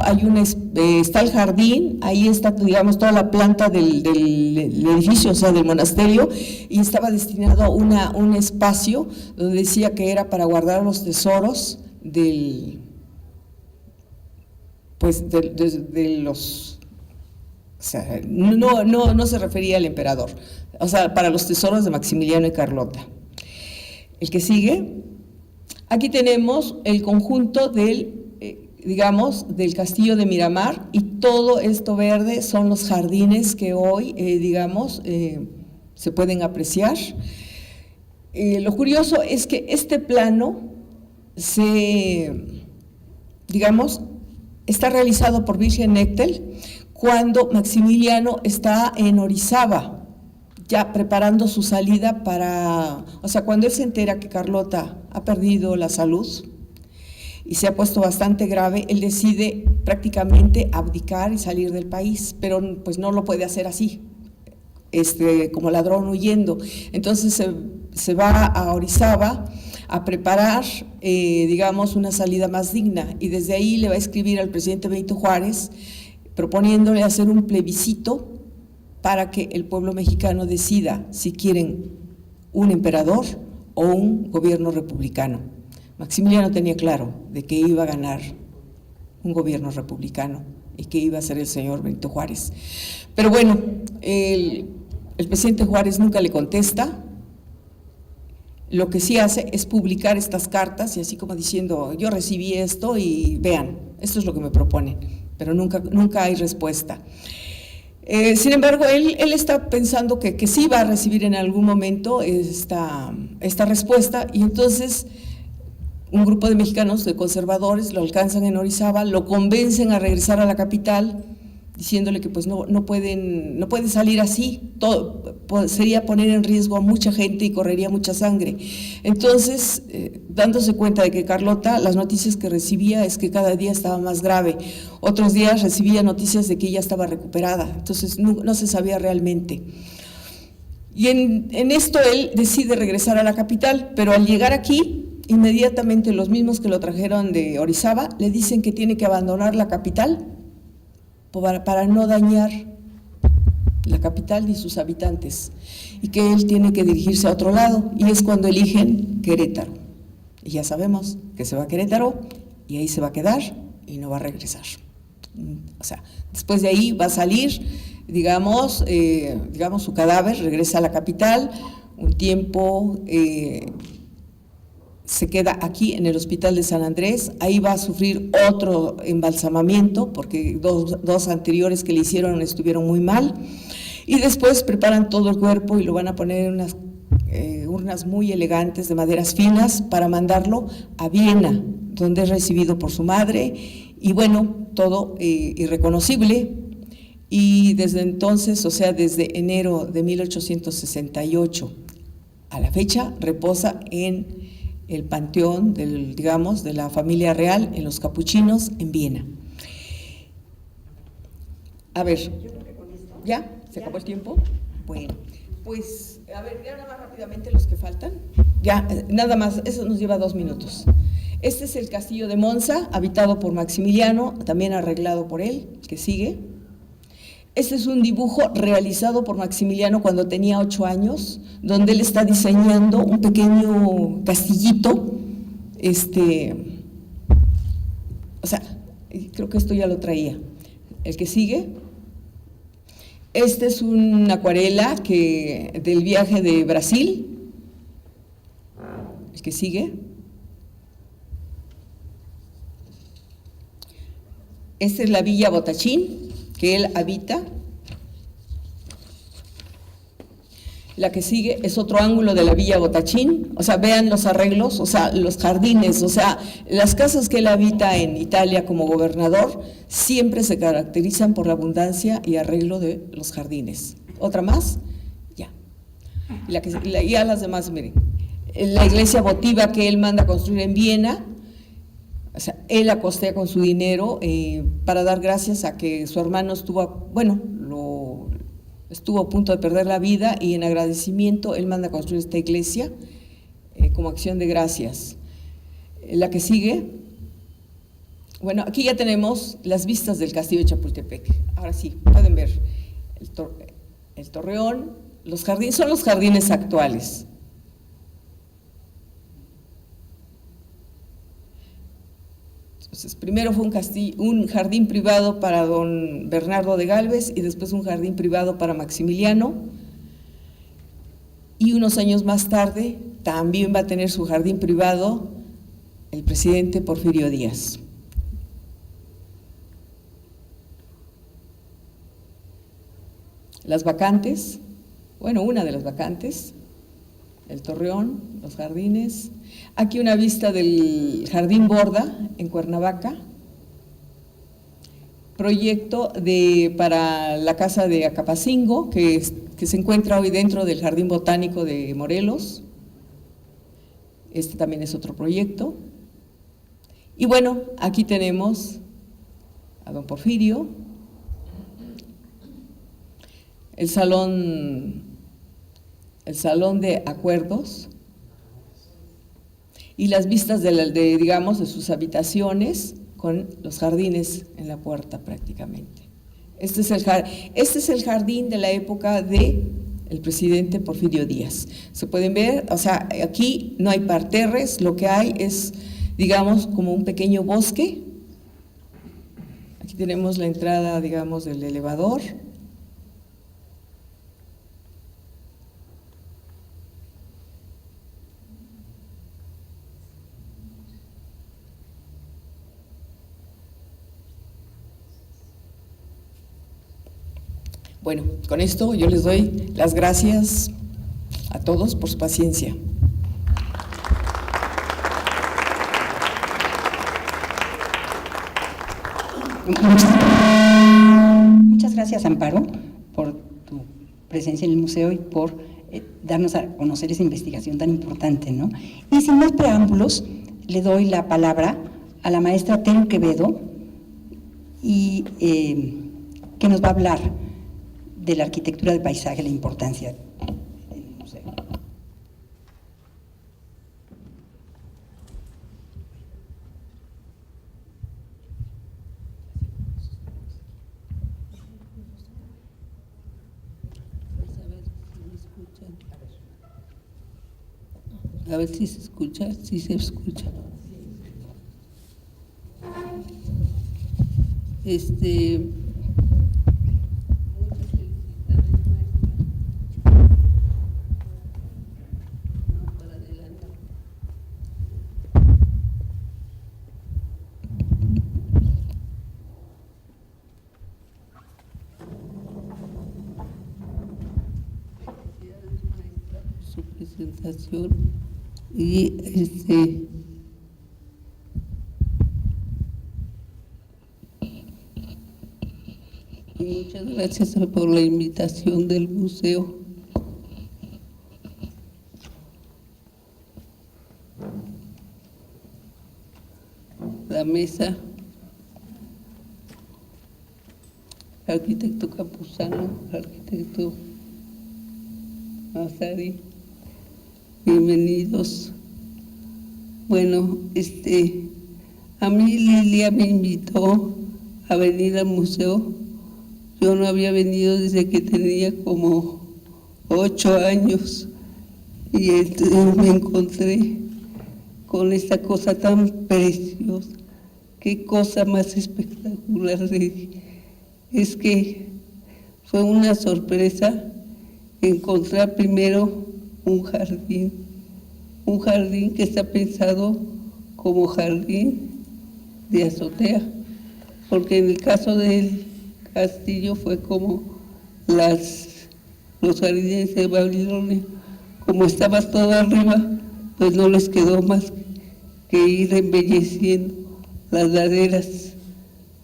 Speaker 3: está el jardín, ahí está, digamos, toda la planta del edificio, o sea, del monasterio, y estaba destinado a un espacio donde decía que era para guardar los tesoros de los, o sea, no se refería al emperador, o sea, para los tesoros de Maximiliano y Carlota. El que sigue, aquí tenemos el conjunto del castillo de Miramar, y todo esto verde son los jardines que hoy, se pueden apreciar. Lo curioso es que este plano está realizado por Wilhelm Nectel cuando Maximiliano está en Orizaba, ya preparando su salida cuando él se entera que Carlota ha perdido la salud y se ha puesto bastante grave, él decide prácticamente abdicar y salir del país, pero pues no lo puede hacer así, como ladrón huyendo. Entonces se va a Orizaba a preparar, una salida más digna, y desde ahí le va a escribir al presidente Benito Juárez proponiéndole hacer un plebiscito para que el pueblo mexicano decida si quieren un emperador o un gobierno republicano. Maximiliano tenía claro de que iba a ganar un gobierno republicano y que iba a ser el señor Benito Juárez. Pero bueno, el presidente Juárez nunca le contesta. Lo que sí hace es publicar estas cartas, y así como diciendo, yo recibí esto y vean, esto es lo que me proponen, pero nunca hay respuesta. Sin embargo, él está pensando que sí va a recibir en algún momento esta respuesta, y entonces un grupo de mexicanos, de conservadores, lo alcanzan en Orizaba, lo convencen a regresar a la capital, diciéndole que pues no puede salir así, todo sería poner en riesgo a mucha gente y correría mucha sangre. Entonces, dándose cuenta de que Carlota, las noticias que recibía es que cada día estaba más grave, otros días recibía noticias de que ella estaba recuperada, entonces no se sabía realmente. Y en esto él decide regresar a la capital, pero al llegar aquí, inmediatamente los mismos que lo trajeron de Orizaba le dicen que tiene que abandonar la capital para no dañar la capital ni sus habitantes, y que él tiene que dirigirse a otro lado, y es cuando eligen Querétaro. Y ya sabemos que se va a Querétaro y ahí se va a quedar y no va a regresar. O sea, después de ahí va a salir, digamos, su cadáver, regresa a la capital, un tiempo se queda aquí en el Hospital de San Andrés, ahí va a sufrir otro embalsamamiento, porque dos anteriores que le hicieron estuvieron muy mal, y después preparan todo el cuerpo y lo van a poner en unas urnas muy elegantes de maderas finas para mandarlo a Viena, donde es recibido por su madre, y bueno, todo irreconocible. Y desde entonces, o sea, desde enero de 1868 a la fecha, reposa en el panteón de la familia real, en los Capuchinos, en Viena. A ver, ¿ya? ¿Se acabó el tiempo? Bueno, pues, a ver, ya nada más rápidamente los que faltan. Ya, nada más, eso nos lleva 2 minutos. Este es el castillo de Monza, habitado por Maximiliano, también arreglado por él, que sigue. Este es un dibujo realizado por Maximiliano cuando tenía 8 años, donde él está diseñando un pequeño castillito, o sea, creo que esto ya lo traía. El que sigue, este es una acuarela del viaje de Brasil. El que sigue. Esta es la Villa Botachín, que él habita. La que sigue es otro ángulo de la Villa Botachín, o sea, vean los arreglos, o sea, los jardines, o sea, las casas que él habita en Italia como gobernador siempre se caracterizan por la abundancia y arreglo de los jardines. ¿Otra más? Ya. Ya las demás, miren. La iglesia votiva que él manda construir en Viena, o sea, él la costea con su dinero para dar gracias a que su hermano estuvo a punto de perder la vida, y en agradecimiento él manda a construir esta iglesia como acción de gracias. La que sigue, bueno, aquí ya tenemos las vistas del castillo de Chapultepec. Ahora sí, pueden ver el torreón, los jardines, son los jardines actuales. Entonces, primero fue un jardín privado para don Bernardo de Gálvez, y después un jardín privado para Maximiliano, y unos años más tarde también va a tener su jardín privado el presidente Porfirio Díaz. Las vacantes, bueno, una de las vacantes, el torreón, los jardines. Aquí una vista del Jardín Borda en Cuernavaca, proyecto para la casa de Acapacingo, que se encuentra hoy dentro del Jardín Botánico de Morelos. Este también es otro proyecto. Y bueno, aquí tenemos a don Porfirio, el salón de acuerdos, y las vistas de sus habitaciones con los jardines en la puerta prácticamente. Este es el jardín de la época del presidente Porfirio Díaz. Se pueden ver, o sea, aquí no hay parterres, lo que hay es, digamos, como un pequeño bosque. Aquí tenemos la entrada, digamos, del elevador. Bueno, con esto yo les doy las gracias a todos por su paciencia.
Speaker 1: Muchas gracias, Amparo, por tu presencia en el museo y por darnos a conocer esa investigación tan importante, ¿no? Y sin más preámbulos, le doy la palabra a la maestra Telu Quevedo, y que nos va a hablar de la arquitectura de paisaje, la importancia
Speaker 4: A ver si se escucha, si se escucha. Muchas felicidades, maestra. No, para adelante. Felicidades, maestra, por su presentación. Y muchas gracias por la invitación del museo. La mesa, arquitecto Campuzano, arquitecto Mazari, bienvenidos. Bueno, a mí Lilia me invitó a venir al museo. Yo no había venido desde que tenía como 8 años y entonces me encontré con esta cosa tan preciosa. Qué cosa más espectacular. Es que fue una sorpresa encontrar primero un jardín que está pensado como jardín de azotea, porque en el caso del castillo fue como los jardines de Babilonia, como estaba todo arriba, pues no les quedó más que ir embelleciendo las laderas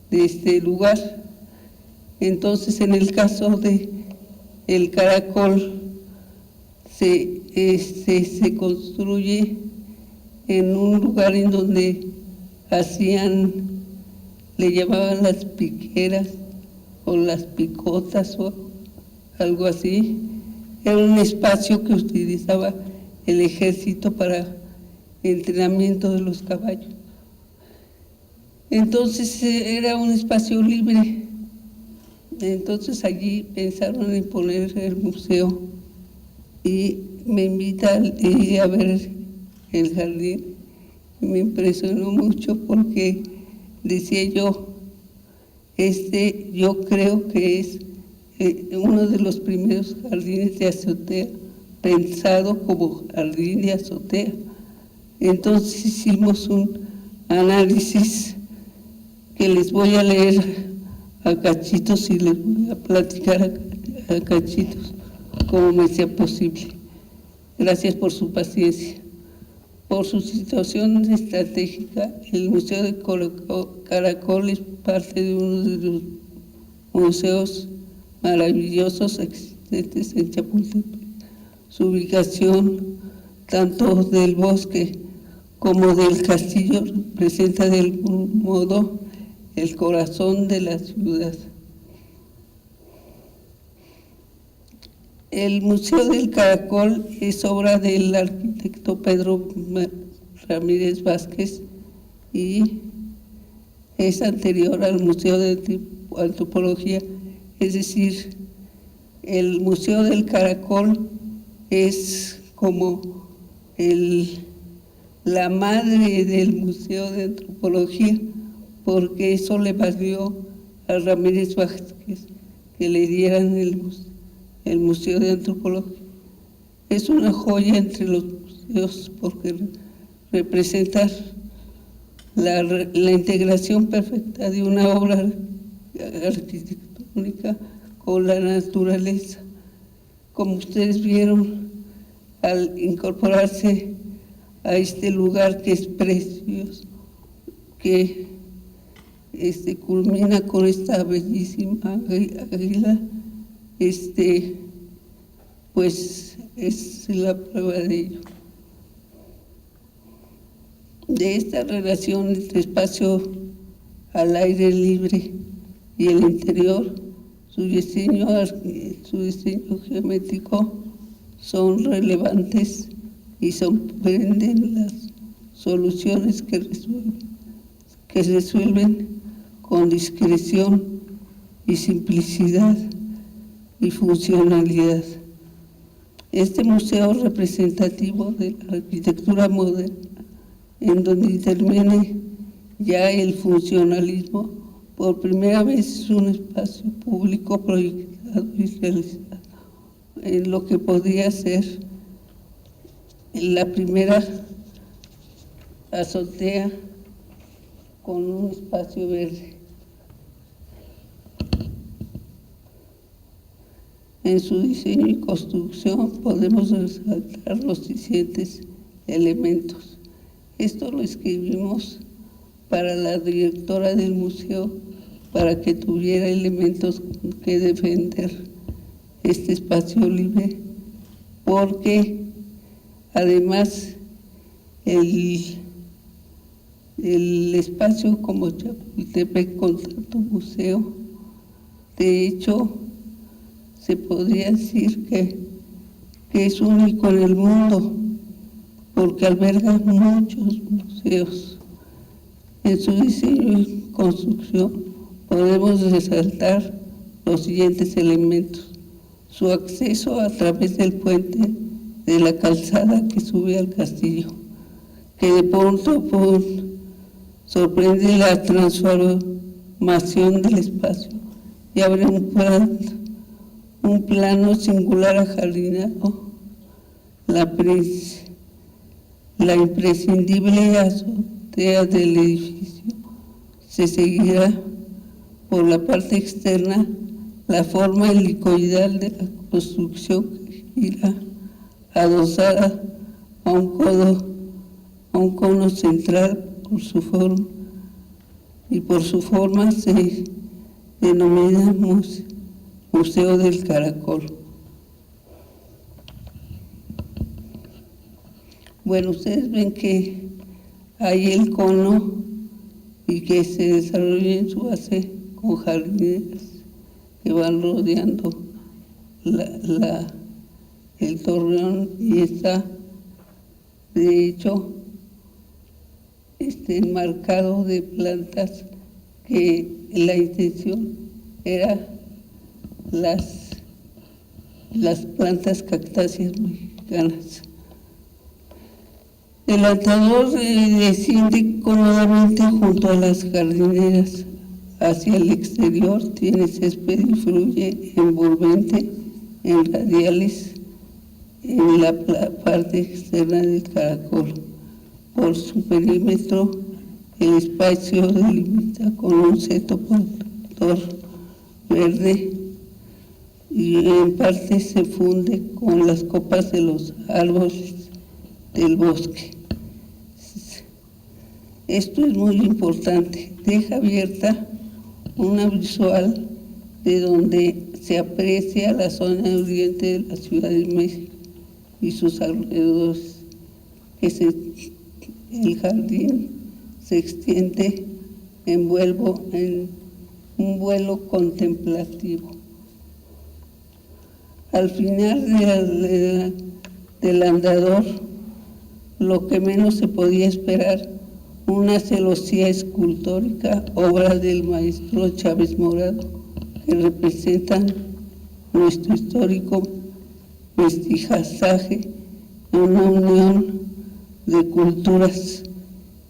Speaker 4: de este lugar. Entonces, en el caso de el caracol, se construye en un lugar en donde le llamaban las piqueras o las picotas o algo así. Era un espacio que utilizaba el ejército para entrenamiento de los caballos. Entonces era un espacio libre. Entonces allí pensaron en poner el museo y me invitan a ver el jardín. Y me impresionó mucho porque decía yo creo que es uno de los primeros jardines de azotea, pensado como jardín de azotea. Entonces hicimos un análisis que les voy a leer a cachitos y les voy a platicar a cachitos como me sea posible. Gracias por su paciencia. Por su situación estratégica, el Museo de Caracol es parte de uno de los museos maravillosos existentes en Chapultepec. Su ubicación, tanto del bosque como del castillo, representa de algún modo el corazón de la ciudad. El Museo del Caracol es obra del arquitecto Pedro Ramírez Vázquez y es anterior al Museo de Antropología, es decir, el Museo del Caracol es como la madre del Museo de Antropología, porque eso le valió a Ramírez Vázquez que le dieran el Museo de Antropología. Es una joya entre los museos porque representa la integración perfecta de una obra arquitectónica con la naturaleza. Como ustedes vieron, al incorporarse a este lugar que es precioso, que culmina con esta bellísima águila, pues es la prueba de ello. De esta relación entre espacio al aire libre y el interior, su diseño geométrico son relevantes y sorprenden las soluciones que resuelven con discreción y simplicidad y funcionalidad. Este museo representativo de la arquitectura moderna, en donde interviene ya el funcionalismo, por primera vez es un espacio público proyectado y realizado en lo que podría ser la primera azotea con un espacio verde. En su diseño y construcción podemos resaltar los siguientes elementos. Esto lo escribimos para la directora del museo, para que tuviera elementos que defender este espacio libre, porque además el espacio como Chapultepec con tanto museo, de hecho, se podría decir que es único en el mundo, porque alberga muchos museos. En su diseño y construcción podemos resaltar los siguientes elementos: su acceso a través del puente de la calzada que sube al castillo, que de pronto sorprende la transformación del espacio y abre un plano singular ajardinado, la imprescindible azotea del edificio. Se seguirá por la parte externa la forma helicoidal de la construcción que gira adosada a un cono central por su forma se denomina Museo del Caracol. Bueno, ustedes ven que hay el cono y que se desarrolla en su base con jardines que van rodeando el torreón, y está de hecho enmarcado de plantas que la intención era las plantas cactáceas mexicanas. El andador desciende cómodamente junto a las jardineras. Hacia el exterior tiene césped y fluye envolvente en radiales en la parte externa del caracol. Por su perímetro, el espacio delimita con un seto protector verde y en parte se funde con las copas de los árboles del bosque. Esto es muy importante, deja abierta una visual de donde se aprecia la zona oriente de la Ciudad de México y sus alrededores. El jardín se extiende en un vuelo contemplativo. Al final del andador, lo que menos se podía esperar, una celosía escultórica, obra del maestro Chávez Morado, que representan nuestro histórico mestizaje, una unión de culturas.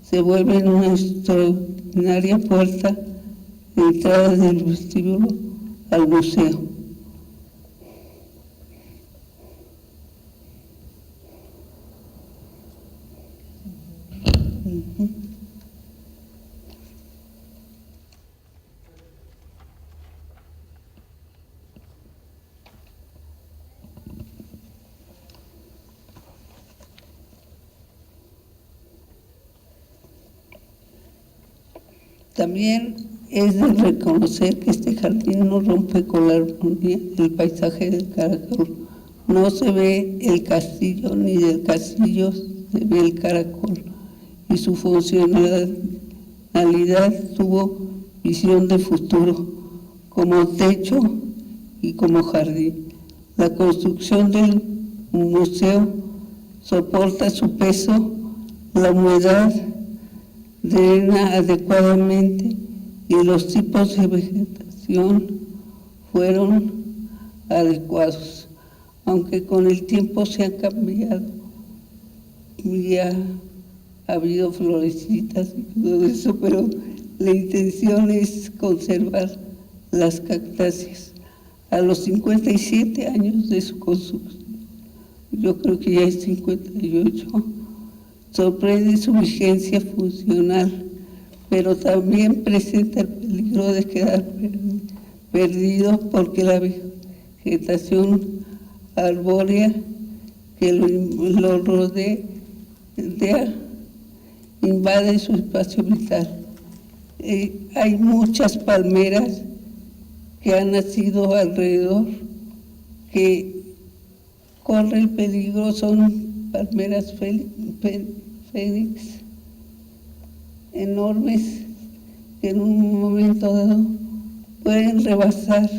Speaker 4: Se vuelve en una extraordinaria puerta de entrada del vestíbulo al museo. También es de reconocer que este jardín no rompe con la armonía del paisaje del caracol. No se ve el castillo, ni del castillo se ve el caracol, y su funcionalidad tuvo visión de futuro, como techo y como jardín. La construcción del museo soporta su peso, la humedad drena adecuadamente y los tipos de vegetación fueron adecuados. aunque con el tiempo se han cambiado, ya ha habido florecitas y todo eso, pero la intención es conservar las cactáceas. A los 57 años de su construcción, yo creo que ya es 58, sorprende su vigencia funcional, pero también presenta el peligro de quedar perdido porque la vegetación arbórea que lo rodea invade su espacio vital. Hay muchas palmeras que han nacido alrededor, que corre el peligro, son palmeras fénix enormes que en un momento dado pueden rebasar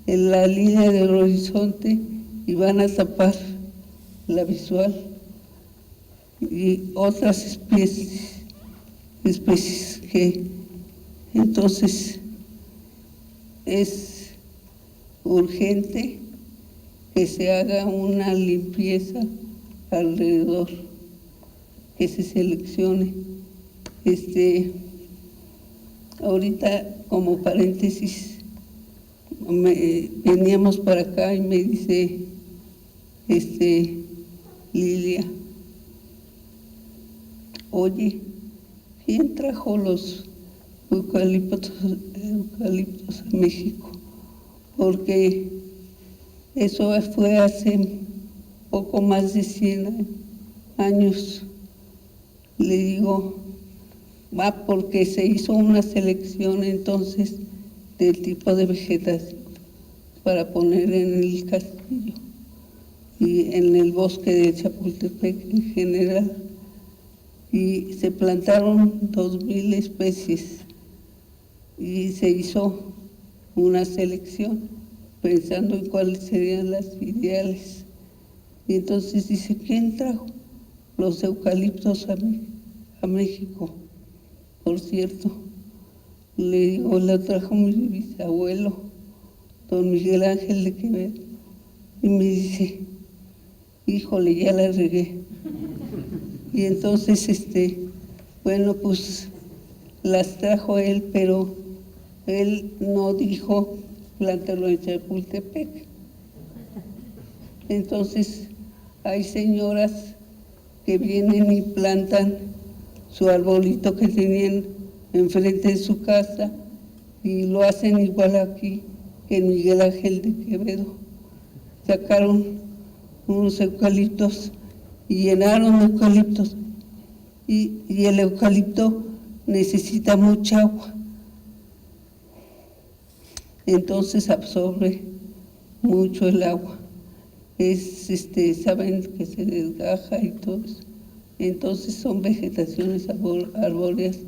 Speaker 4: en la línea del horizonte y van a tapar la visual, y otras especies que entonces es urgente que se haga una limpieza alrededor, que se seleccione. Ahorita, como paréntesis, veníamos para acá y me dice Lilia, oye, ¿quién trajo los eucaliptos a México? Porque eso fue hace poco más de 100 años. Le digo, porque se hizo una selección entonces del tipo de vegetación para poner en el castillo y en el bosque de Chapultepec en general, y se plantaron 2000 especies y se hizo una selección pensando en cuáles serían las ideales. Y entonces dice, ¿quién trajo los eucaliptos a México? Por cierto, le digo, lo trajo mi bisabuelo, don Miguel Ángel de Quevedo, y me dice, híjole, ya la regué. Y entonces, bueno, pues las trajo él, pero él no dijo plántalo en Chapultepec. Entonces, hay señoras que vienen y plantan su arbolito que tenían enfrente de su casa y lo hacen igual aquí que en Miguel Ángel de Quevedo. Sacaron unos eucaliptos y llenaron de eucaliptos, y el eucalipto necesita mucha agua, entonces absorbe mucho el agua. Saben que se desgaja y todo eso. Entonces son vegetaciones arbóreas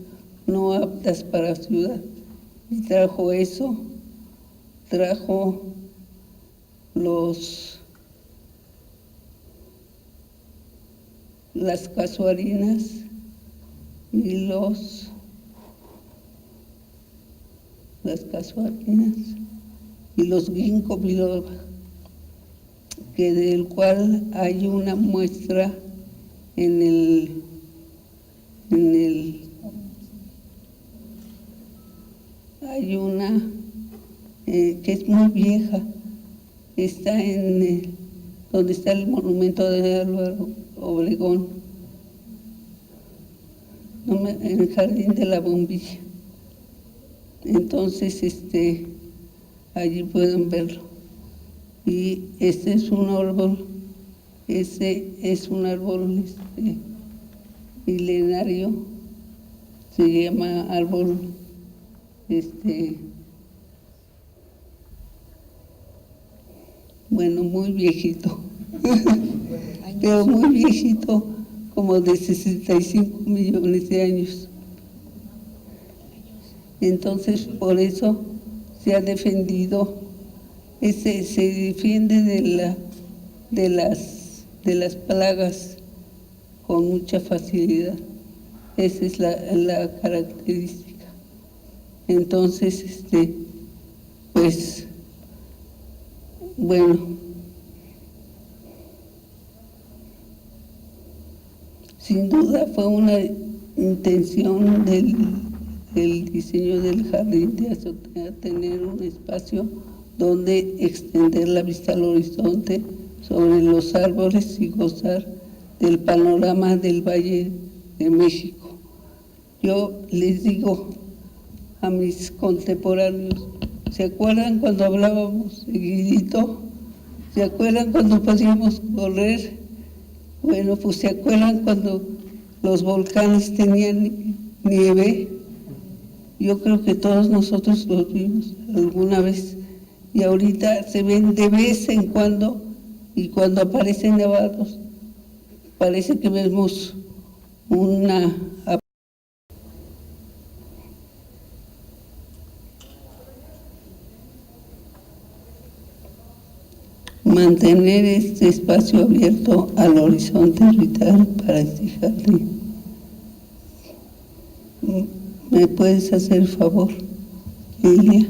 Speaker 4: no aptas para ciudad. Y trajo eso, trajo las casuarinas y los ginkgo biloba, que del cual hay una muestra hay una que es muy vieja, está donde está el monumento de Álvaro Obregón, en el Jardín de la Bombilla. Entonces, allí pueden verlo. Y este es un árbol, milenario, se llama árbol, bueno, muy viejito, pero muy viejito, como de 65 millones de años. Entonces, por eso se ha defendido, se defiende de las plagas con mucha facilidad. Esa es la característica. Entonces, pues, bueno, Sin duda fue una intención del diseño del jardín de azotea tener un espacio donde extender la vista al horizonte sobre los árboles y gozar del panorama del Valle de México. Yo les digo a mis contemporáneos, ¿se acuerdan cuando hablábamos seguidito? ¿Se acuerdan cuando podíamos correr? Bueno, pues ¿se acuerdan cuando los volcanes tenían nieve? Yo creo que todos nosotros los vimos alguna vez y ahorita se ven de vez en cuando, y cuando aparecen nevados parece que vemos una... Mantener este espacio abierto al horizonte vital para este jardín. ¿Me puedes hacer el favor, Lilia?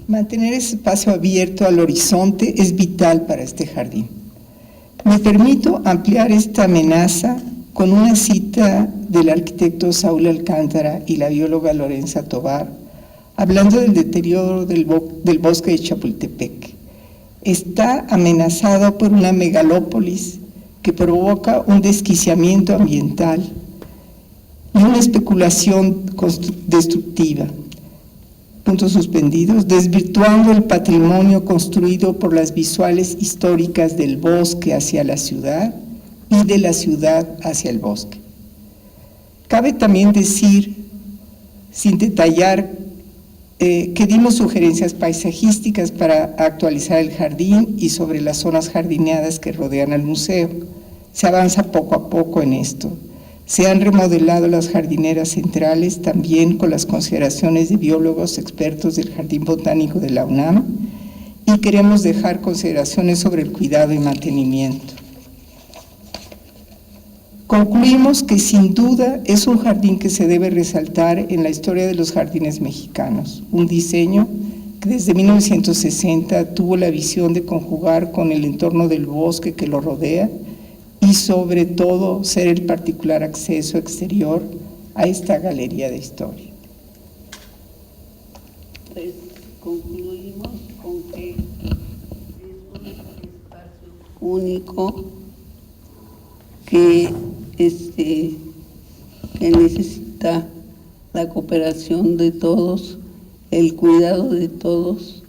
Speaker 5: Mantener ese espacio abierto al horizonte es vital para este jardín. Me permito ampliar esta amenaza con una cita del arquitecto Saúl Alcántara y la bióloga Lorenza Tovar, hablando del deterioro del bosque de Chapultepec. Está amenazado por una megalópolis que provoca un desquiciamiento ambiental y una especulación destructiva. Puntos suspendidos, desvirtuando el patrimonio construido por las visuales históricas del bosque hacia la ciudad y de la ciudad hacia el bosque. Cabe también decir, sin detallar, que dimos sugerencias paisajísticas para actualizar el jardín y sobre las zonas jardineadas que rodean al museo. Se avanza poco a poco en esto. Se han remodelado las jardineras centrales también con las consideraciones de biólogos expertos del Jardín Botánico de la UNAM y queremos dejar consideraciones sobre el cuidado y mantenimiento. Concluimos que sin duda es un jardín que se debe resaltar en la historia de los jardines mexicanos, un diseño que desde 1960 tuvo la visión de conjugar con el entorno del bosque que lo rodea y sobre todo ser el particular acceso exterior a esta galería de historia.
Speaker 4: Pues concluimos con que es un espacio único que necesita la cooperación de todos, el cuidado de todos,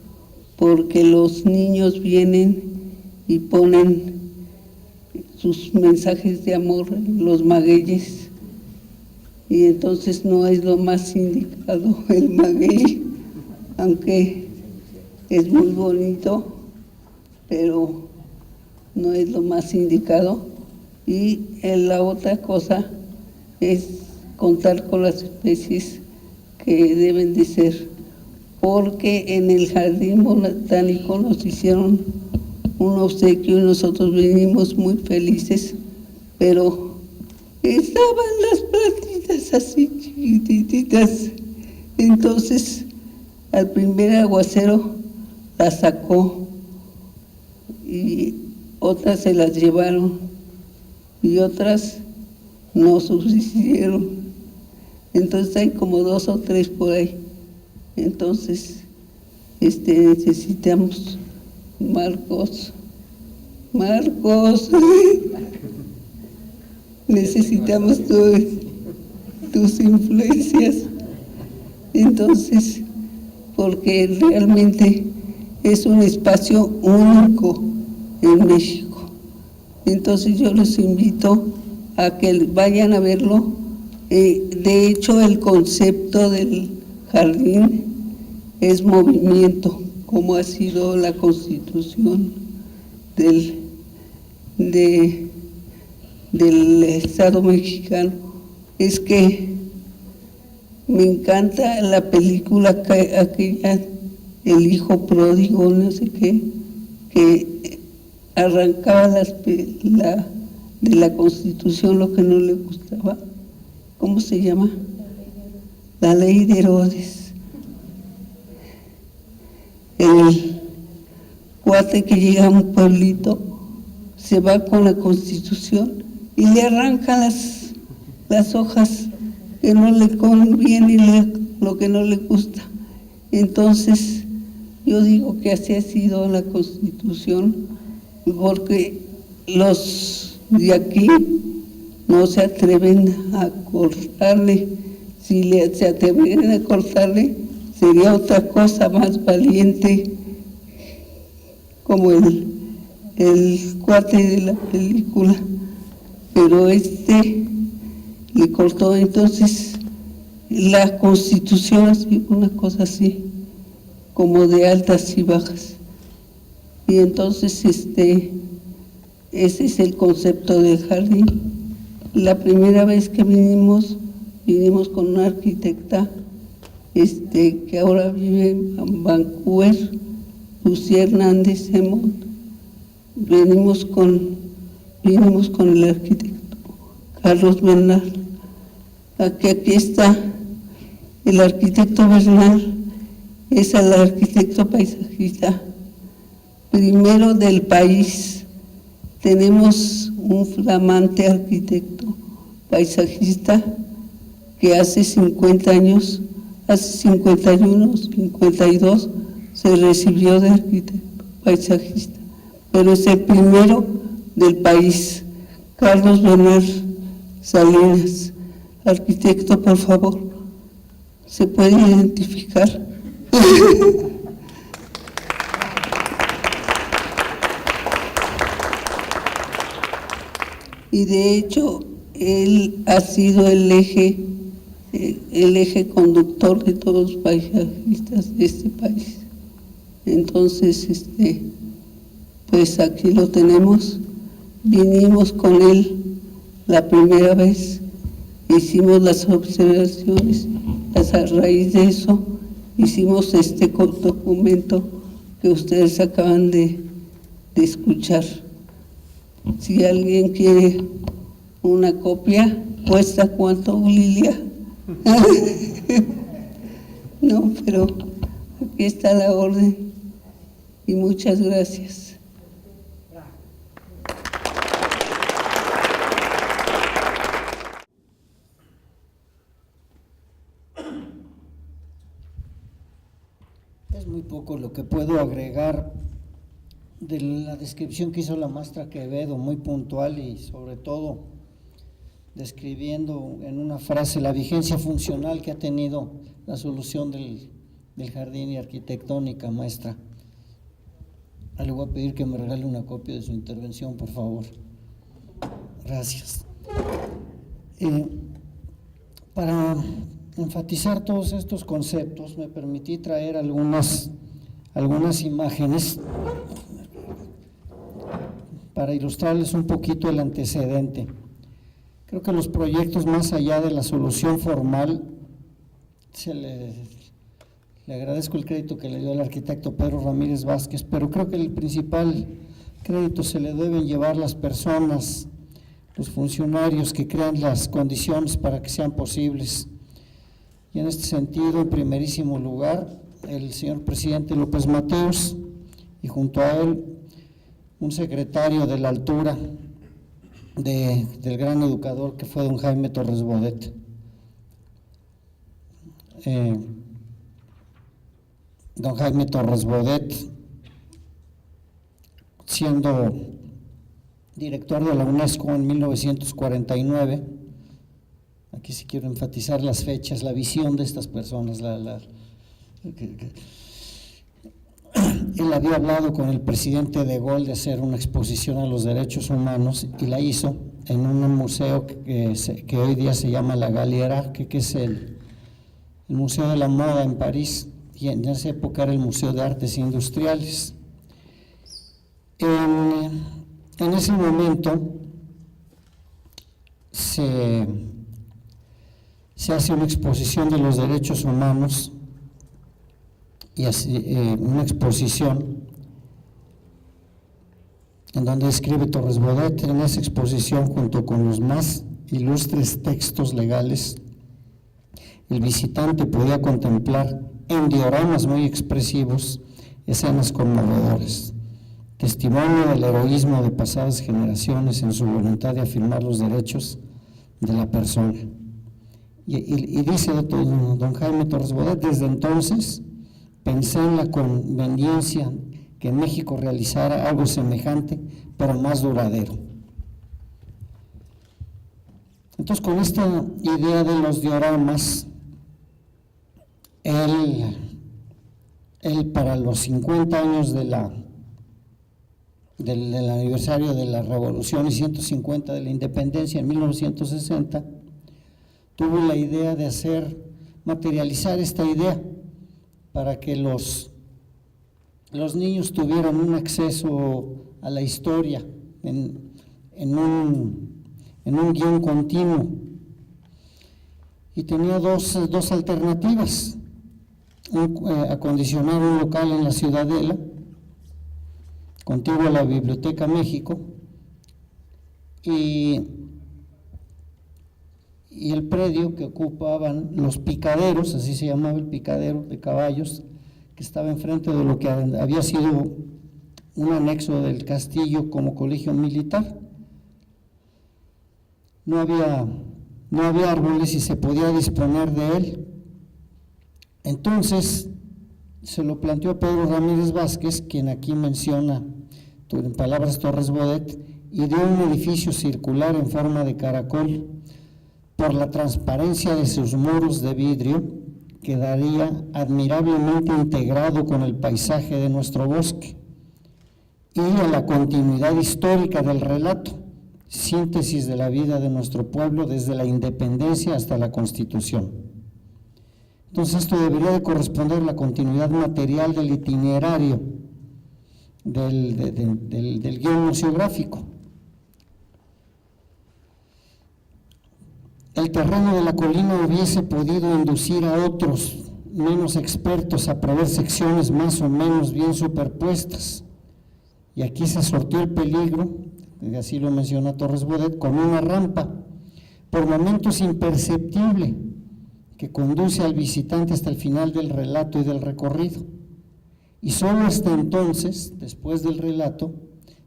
Speaker 4: porque los niños vienen y ponen sus mensajes de amor en los magueyes, y entonces no es lo más indicado el maguey, aunque es muy bonito, pero no es lo más indicado. Y la otra cosa es contar con las especies que deben de ser, porque en el jardín botánico nos hicieron un obsequio y nosotros venimos muy felices, pero estaban las plantitas así chiquititas. Entonces al primer aguacero las sacó y otras se las llevaron y otras no subsistieron. Entonces hay como 2 o 3 por ahí. Entonces necesitamos Marcos, necesitamos tus influencias. Entonces, porque realmente es un espacio único en México. Entonces yo los invito a que vayan a verlo. De hecho, el concepto del jardín es movimiento, como ha sido la Constitución del Estado mexicano. Es que me encanta la película aquella, El hijo pródigo, no sé qué, que arrancaba de la Constitución lo que no le gustaba ¿cómo se llama? La ley de Herodes. El cuate que llega a un pueblito se va con la Constitución y le arranca las hojas que no le conviene y lo que no le gusta. Entonces, yo digo que así ha sido la Constitución, porque los de aquí no se atreven a cortarle. Si se atreven a cortarle, sería otra cosa más valiente, como el cuate de la película, pero le cortó. Entonces la Constitución es una cosa así, como de altas y bajas, y entonces ese es el concepto del jardín. La primera vez que vinimos con una arquitecta que ahora vive en Vancouver, Lucía Hernández Hemont. Venimos con el arquitecto Carlos Bernal. Aquí está el arquitecto Bernal, es el arquitecto paisajista primero del país. Tenemos un flamante arquitecto paisajista que hace 50 años, hace 51, 52, se recibió de arquitecto paisajista, pero es el primero del país, Carlos Bernal Salinas. Arquitecto, por favor, ¿se puede identificar? Y de hecho, él ha sido el eje conductor de todos los paisajistas de este país. Entonces, pues aquí lo tenemos. Vinimos con él la primera vez, hicimos las observaciones, a raíz de eso hicimos este documento que ustedes acaban de escuchar. Si alguien quiere una copia, ¿cuesta cuánto, Lilia? No, pero aquí está la orden y muchas gracias.
Speaker 6: Es muy poco lo que puedo agregar de la descripción que hizo la maestra Quevedo, muy puntual y sobre todo describiendo en una frase la vigencia funcional que ha tenido la solución del jardín y arquitectónica, maestra. Le voy a pedir que me regale una copia de su intervención, por favor. Gracias. Para enfatizar todos estos conceptos, me permití traer algunas imágenes para ilustrarles un poquito el antecedente. Creo que los proyectos, más allá de la solución formal, le agradezco el crédito que le dio el arquitecto Pedro Ramírez Vázquez, pero creo que el principal crédito se le deben llevar las personas, los funcionarios que crean las condiciones para que sean posibles. Y en este sentido, en primerísimo lugar, el señor presidente López Mateos, y junto a él un secretario de la altura del gran educador que fue don Jaime Torres Bodet. Don Jaime Torres Bodet, siendo director de la UNESCO en 1949, aquí sí quiero enfatizar las fechas, la visión de estas personas. Él había hablado con el presidente de Gaulle de hacer una exposición a los derechos humanos y la hizo en un museo que hoy día se llama la Galliera, que es el Museo de la Moda en París, y en esa época era el Museo de Artes Industriales. En ese momento se hace una exposición de los derechos humanos y una exposición en donde escribe Torres Bodet. En esa exposición, junto con los más ilustres textos legales, el visitante podía contemplar en dioramas muy expresivos escenas conmovedoras, testimonio del heroísmo de pasadas generaciones en su voluntad de afirmar los derechos de la persona. Y dice don Jaime Torres Bodet: desde entonces pensé en la conveniencia que México realizara algo semejante, pero más duradero. Entonces, con esta idea de los dioramas, él para los 50 años del aniversario de la Revolución y 150 de la Independencia en 1960, tuvo la idea de materializar esta idea para que los niños tuvieran un acceso a la historia en un guión continuo. Y tenía dos alternativas: acondicionar un local en la Ciudadela, contiguo a la Biblioteca México, y el predio que ocupaban los picaderos, así se llamaba el picadero de caballos, que estaba enfrente de lo que había sido un anexo del castillo como colegio militar. No había árboles y se podía disponer de él. Entonces se lo planteó a Pedro Ramírez Vázquez, quien aquí menciona en palabras Torres Bodet, y dio un edificio circular en forma de caracol. Por la transparencia de sus muros de vidrio, quedaría admirablemente integrado con el paisaje de nuestro bosque y a la continuidad histórica del relato, síntesis de la vida de nuestro pueblo desde la independencia hasta la Constitución. Entonces, esto debería de corresponder a la continuidad material del itinerario del guión museográfico. El terreno de la colina hubiese podido inducir a otros menos expertos a prever secciones más o menos bien superpuestas, y aquí se sortió el peligro, así lo menciona Torres Bodet, con una rampa, por momentos imperceptible, que conduce al visitante hasta el final del relato y del recorrido, y solo hasta entonces, después del relato,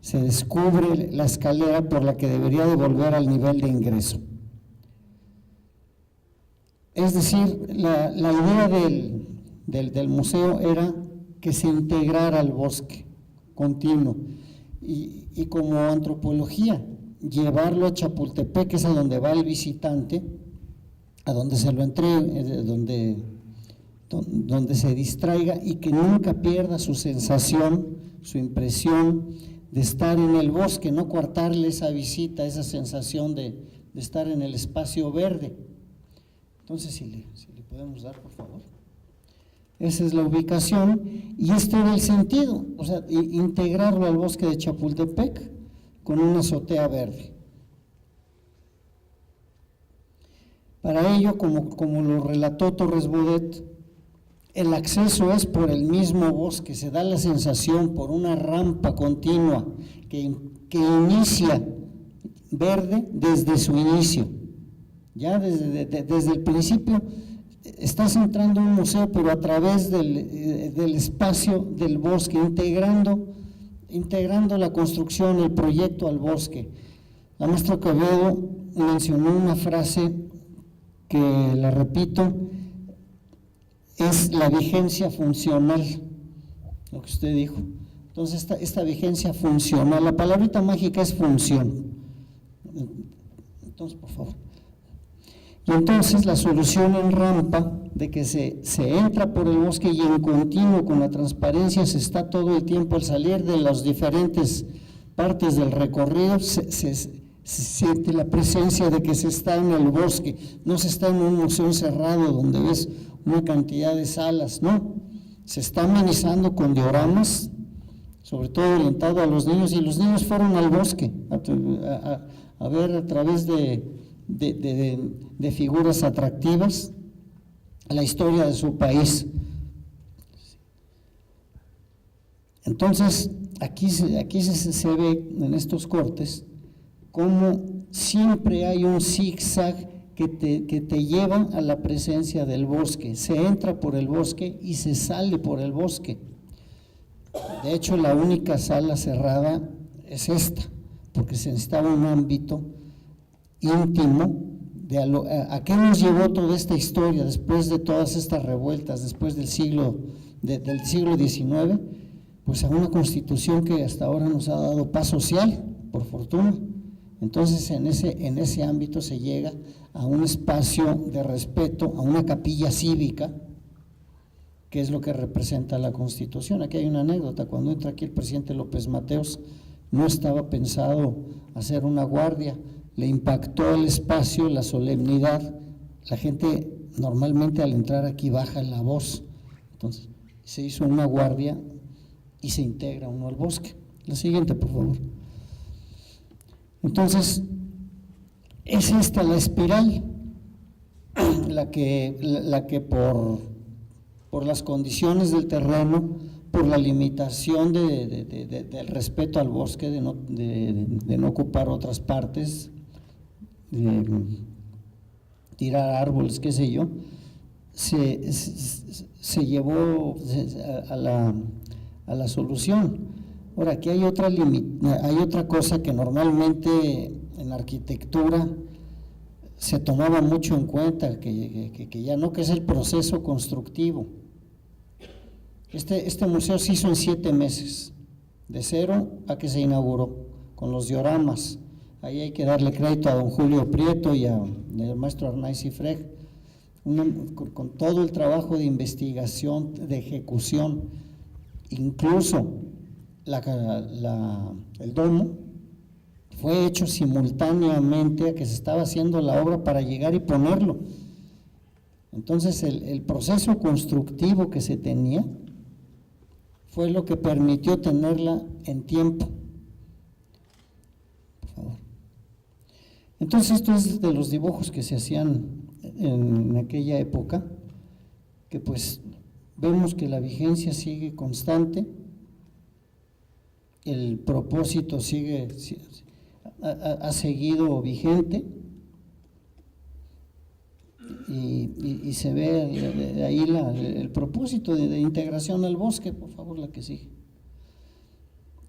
Speaker 6: se descubre la escalera por la que debería de volver al nivel de ingreso. Es decir, la idea del museo era que se integrara al bosque continuo y como antropología, llevarlo a Chapultepec, que es a donde va el visitante, a donde se lo entregue, donde se distraiga y que nunca pierda su sensación, su impresión de estar en el bosque, no coartarle esa visita, esa sensación de estar en el espacio verde. Entonces, si le podemos dar, por favor. Esa es la ubicación y este era el sentido, o sea, integrarlo al bosque de Chapultepec con una azotea verde. Para ello, como lo relató Torres Bodet, el acceso es por el mismo bosque, se da la sensación por una rampa continua que inicia verde desde su inicio. Ya desde el principio estás entrando a un museo, pero a través del espacio del bosque, integrando la construcción, el proyecto al bosque. La maestra Quevedo mencionó una frase que la repito, es la vigencia funcional, lo que usted dijo. Entonces, esta vigencia funcional, la palabrita mágica es función. Entonces, por favor. Y entonces la solución en rampa de que se entra por el bosque y en continuo con la transparencia se está todo el tiempo al salir de las diferentes partes del recorrido, se siente la presencia de que se está en el bosque, no se está en un museo cerrado donde ves una cantidad de salas, no, se está amenizando con dioramas, sobre todo orientado a los niños, y los niños fueron al bosque a ver a través de figuras atractivas la historia de su país. Entonces, aquí se ve en estos cortes cómo siempre hay un zigzag que te lleva a la presencia del bosque. Se entra por el bosque y se sale por el bosque. De hecho, la única sala cerrada es esta, porque se necesitaba un ámbito íntimo. ¿A qué nos llevó toda esta historia después de todas estas revueltas, después del siglo XIX? Pues a una constitución que hasta ahora nos ha dado paz social, por fortuna. Entonces en ese ámbito se llega a un espacio de respeto, a una capilla cívica, que es lo que representa la Constitución. Aquí hay una anécdota: cuando entra aquí el presidente López Mateos, no estaba pensado hacer una guardia, le impactó el espacio, la solemnidad. La gente normalmente al entrar aquí baja la voz, entonces se hizo una guardia y se integra uno al bosque. La siguiente, por favor. Entonces, es esta la espiral, la que por las condiciones del terreno, por la limitación del respeto al bosque, de no ocupar otras partes, de tirar árboles, qué sé yo, se llevó a la solución. Ahora, aquí hay otra cosa que normalmente en arquitectura se tomaba mucho en cuenta, que ya no, que es el proceso constructivo. Este museo se hizo en 7 meses, de cero a que se inauguró, con los dioramas. Ahí hay que darle crédito a don Julio Prieto y al maestro Arnaiz Cifreg, con todo el trabajo de investigación, de ejecución, incluso el domo fue hecho simultáneamente a que se estaba haciendo la obra para llegar y ponerlo. Entonces el proceso constructivo que se tenía fue lo que permitió tenerla en tiempo. Por favor. Entonces esto es de los dibujos que se hacían en aquella época, que pues vemos que la vigencia sigue constante, el propósito ha seguido vigente, y se ve ahí el propósito de integración al bosque. Por favor, la que sigue.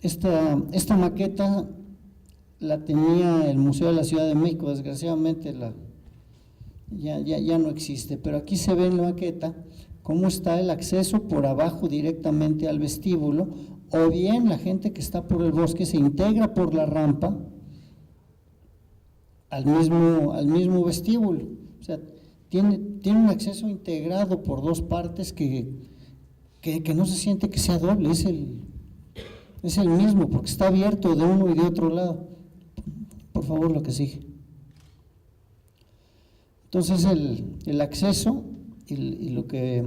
Speaker 6: Esta maqueta la tenía el Museo de la Ciudad de México, desgraciadamente ya no existe, pero aquí se ve en la maqueta cómo está el acceso por abajo directamente al vestíbulo, o bien la gente que está por el bosque se integra por la rampa al mismo vestíbulo. O sea, tiene un acceso integrado por dos partes que no se siente que sea doble, es el mismo, porque está abierto de uno y de otro lado. Por favor, lo que sigue. Entonces el acceso y lo que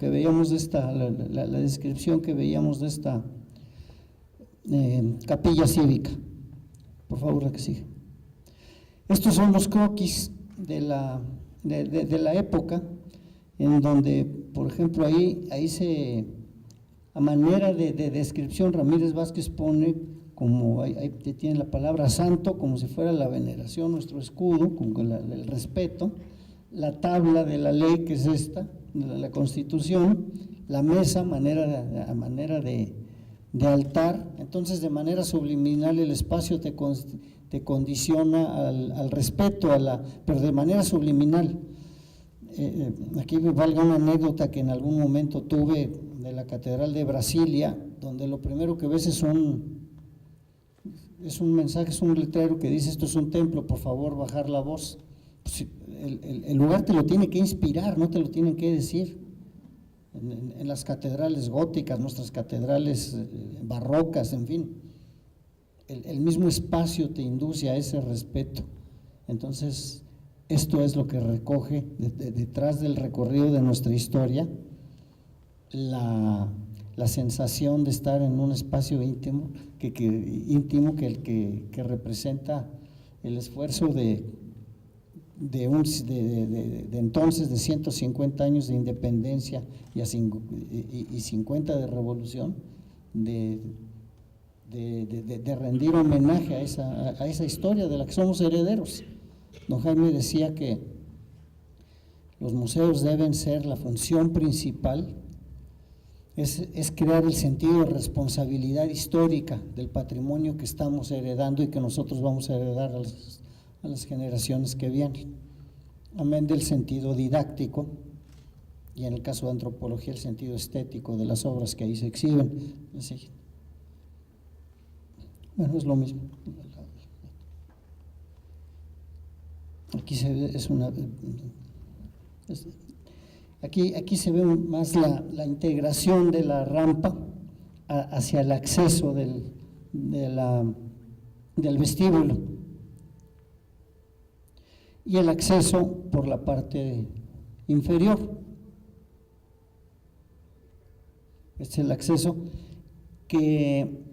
Speaker 6: veíamos de la descripción que veíamos de esta capilla cívica. Por favor, la que sigue. Estos son los croquis de la época, en donde, por ejemplo, ahí a manera de descripción, Ramírez Vázquez pone, como ahí tiene la palabra santo, como si fuera la veneración, nuestro escudo, con el respeto, la tabla de la ley, que es esta, la Constitución, la mesa, a manera de altar. Entonces, de manera subliminal el espacio te condiciona al respeto, pero de manera subliminal. Aquí me valga una anécdota que en algún momento tuve de la Catedral de Brasilia, donde lo primero que ves es un mensaje, es un letrero que dice: esto es un templo, por favor bajar la voz. Pues el lugar te lo tiene que inspirar, no te lo tienen que decir. En las catedrales góticas, nuestras catedrales barrocas, en fin, el mismo espacio te induce a ese respeto. Entonces, esto es lo que recoge detrás del recorrido de nuestra historia, la sensación de estar en un espacio íntimo que representa el esfuerzo de entonces, de 150 años de independencia y 50 de revolución, de de rendir homenaje a esa historia de la que somos herederos. Don Jaime decía que los museos deben ser la función principal, es crear el sentido de responsabilidad histórica del patrimonio que estamos heredando y que nosotros vamos a heredar a las generaciones que vienen, amén del sentido didáctico y en el caso de antropología el sentido estético de las obras que ahí se exhiben. Así. Bueno, es lo mismo. Aquí se ve, aquí se ve más la integración de la rampa hacia el acceso del vestíbulo y el acceso por la parte inferior. Este es el acceso que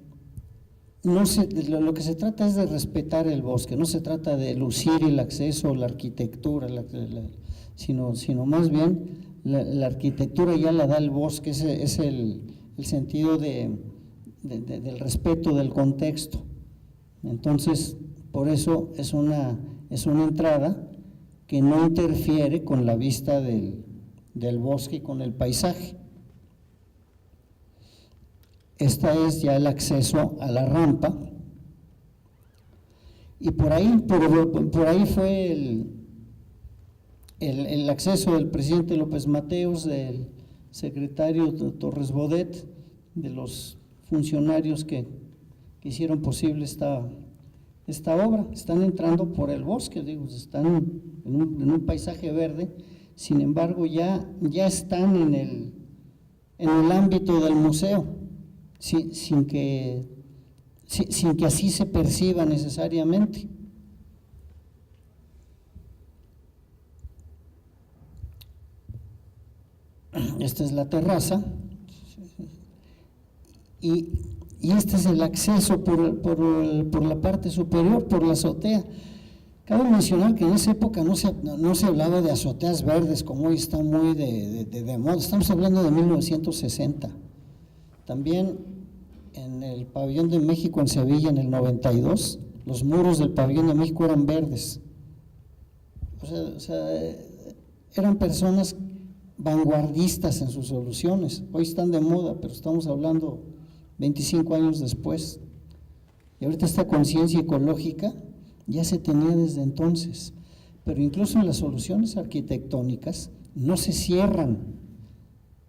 Speaker 6: lo que se trata es de respetar el bosque, no se trata de lucir el acceso o la arquitectura, sino más bien la arquitectura ya la da el bosque, es el sentido del respeto del contexto. Entonces, por eso es una entrada que no interfiere con la vista del bosque y con el paisaje. Esta es ya el acceso a la rampa y por ahí fue el acceso del presidente López Mateos, del secretario Torres Bodet, de los funcionarios que hicieron posible esta obra. Están entrando por el bosque, digo, están en un paisaje verde, sin embargo ya están en el ámbito del museo. Sin que así se perciba necesariamente. Esta es la terraza y este es el acceso por la parte superior, por la azotea. Cabe mencionar que en esa época no se hablaba de azoteas verdes como hoy está muy de moda. Estamos hablando de 1960. También en el Pabellón de México en Sevilla en el 92, los muros del Pabellón de México eran verdes. O sea, eran personas vanguardistas en sus soluciones. Hoy están de moda, pero estamos hablando 25 años después. Y ahorita esta conciencia ecológica ya se tenía desde entonces, pero incluso en las soluciones arquitectónicas no se cierran.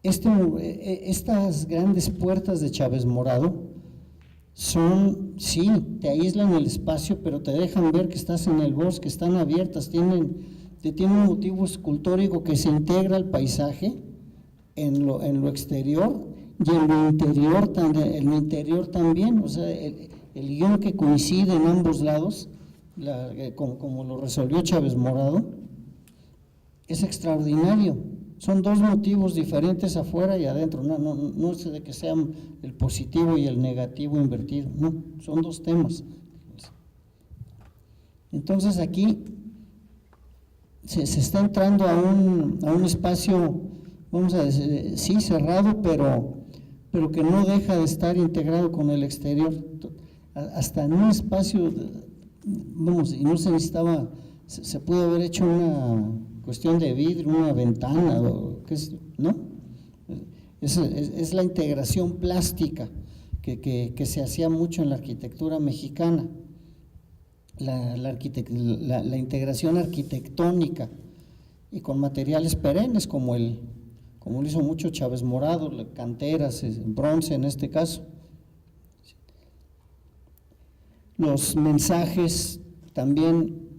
Speaker 6: Estas grandes puertas de Chávez Morado sí, te aíslan el espacio, pero te dejan ver que estás en el bosque, están abiertas, tienen un motivo escultórico que se integra al paisaje en lo exterior y en lo interior también, o sea, el guión que coincide en ambos lados, como lo resolvió Chávez Morado, es extraordinario. Son dos motivos diferentes afuera y adentro, no es de que sean el positivo y el negativo invertido, no, son dos temas. Entonces aquí se está entrando a un espacio, vamos a decir, sí cerrado, pero que no deja de estar integrado con el exterior, hasta en un espacio, y no se necesitaba, se pudo haber hecho una cuestión de vidrio, una ventana, ¿no? Es la integración plástica que se hacía mucho en la arquitectura mexicana, la integración arquitectónica y con materiales perennes como lo hizo mucho Chávez Morado, canteras, bronce en este caso. Los mensajes también,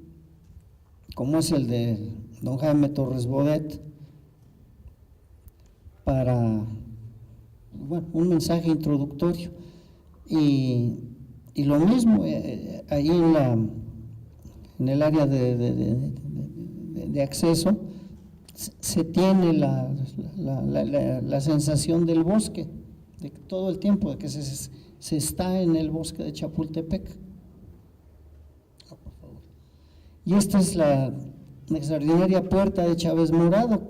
Speaker 6: como es el de don Jaime Torres Bodet, para un mensaje introductorio y lo mismo ahí en el área de acceso se tiene la sensación del bosque, de todo el tiempo, de que se está en el bosque de Chapultepec. Y esta es la extraordinaria puerta de Chávez Morado,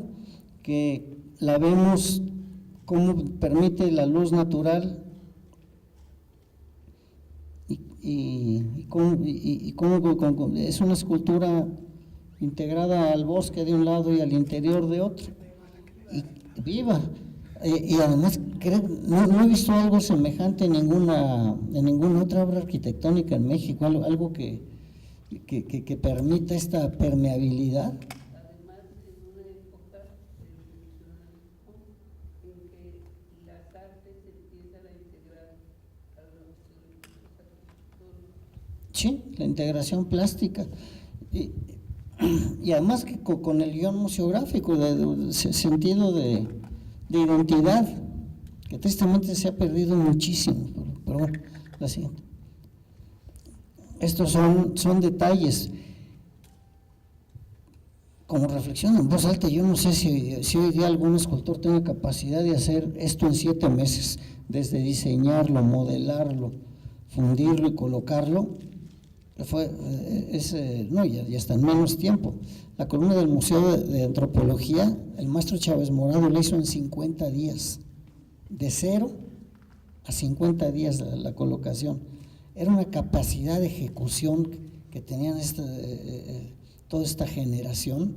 Speaker 6: que la vemos como permite la luz natural es una escultura integrada al bosque de un lado y al interior de otro, y viva. Y además no he visto algo semejante en ninguna otra obra arquitectónica en México, algo que permita esta permeabilidad.
Speaker 4: Además, en una época en que las artes empiezan a integrar a los arquitectos.
Speaker 6: Sí, la integración plástica. Y además que con el guión museográfico, de sentido de identidad, que tristemente se ha perdido muchísimo, pero bueno, la siguiente. Estos son detalles. Como reflexión en voz alta, yo no sé si hoy día algún escultor tenga capacidad de hacer esto en 7 meses, desde diseñarlo, modelarlo, fundirlo y colocarlo. Ya está en menos tiempo. La columna del Museo de Antropología, el maestro Chávez Morado la hizo en 50 días, de 0 a 50 días la colocación. Era una capacidad de ejecución que tenían toda esta generación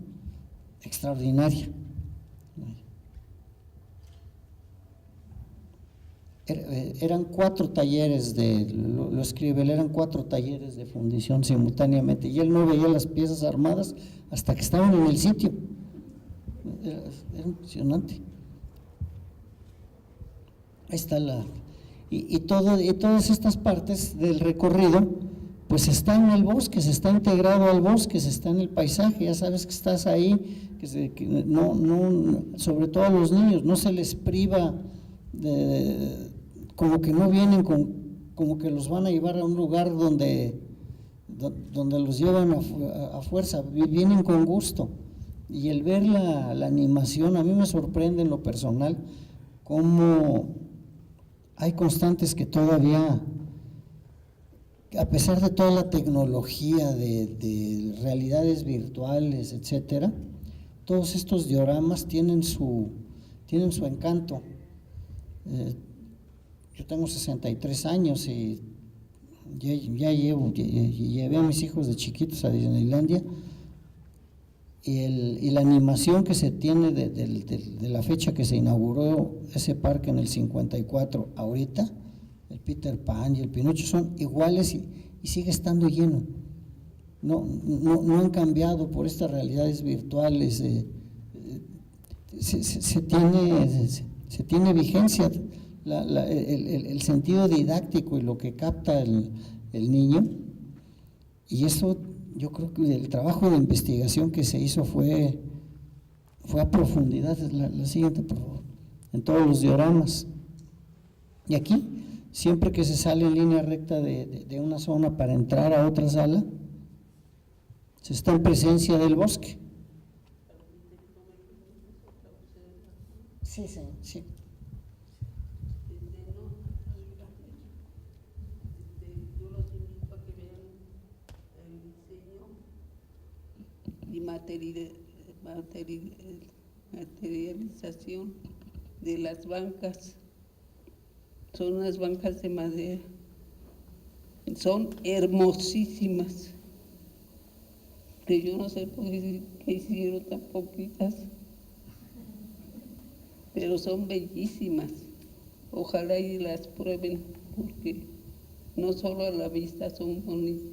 Speaker 6: extraordinaria. Eran 4 talleres lo escribe él, eran 4 talleres de fundición simultáneamente, y él no veía las piezas armadas hasta que estaban en el sitio. Era impresionante. Ahí está todas estas partes del recorrido, pues está en el bosque, se está integrado al bosque, se está en el paisaje, ya sabes que estás ahí, sobre todo a los niños, no se les priva como que no vienen como que los van a llevar a un lugar donde los llevan a fuerza, vienen con gusto. Y el ver la animación, a mí me sorprende en lo personal cómo hay constantes que todavía, a pesar de toda la tecnología de realidades virtuales, etcétera, todos estos dioramas tienen su encanto. Yo tengo 63 años y llevé a mis hijos de chiquitos a Disneylandia, y la animación que se tiene de la fecha que se inauguró ese parque en el 54, ahorita, el Peter Pan y el Pinocho son iguales y sigue estando lleno. No han cambiado por estas realidades virtuales. Se tiene vigencia el sentido didáctico y lo que capta el niño, y eso yo creo que el trabajo de investigación que se hizo fue a profundidad. La siguiente, por favor, en todos los dioramas. Y aquí, siempre que se sale en línea recta de una zona para entrar a otra sala, se está en presencia del bosque. Sí.
Speaker 4: Yo los invito a que vean el diseño y materialización de las bancas. Son unas bancas de madera, son hermosísimas, que yo no sé por qué hicieron tan poquitas, pero son bellísimas. Ojalá y las prueben, porque no solo a la vista son bonitas,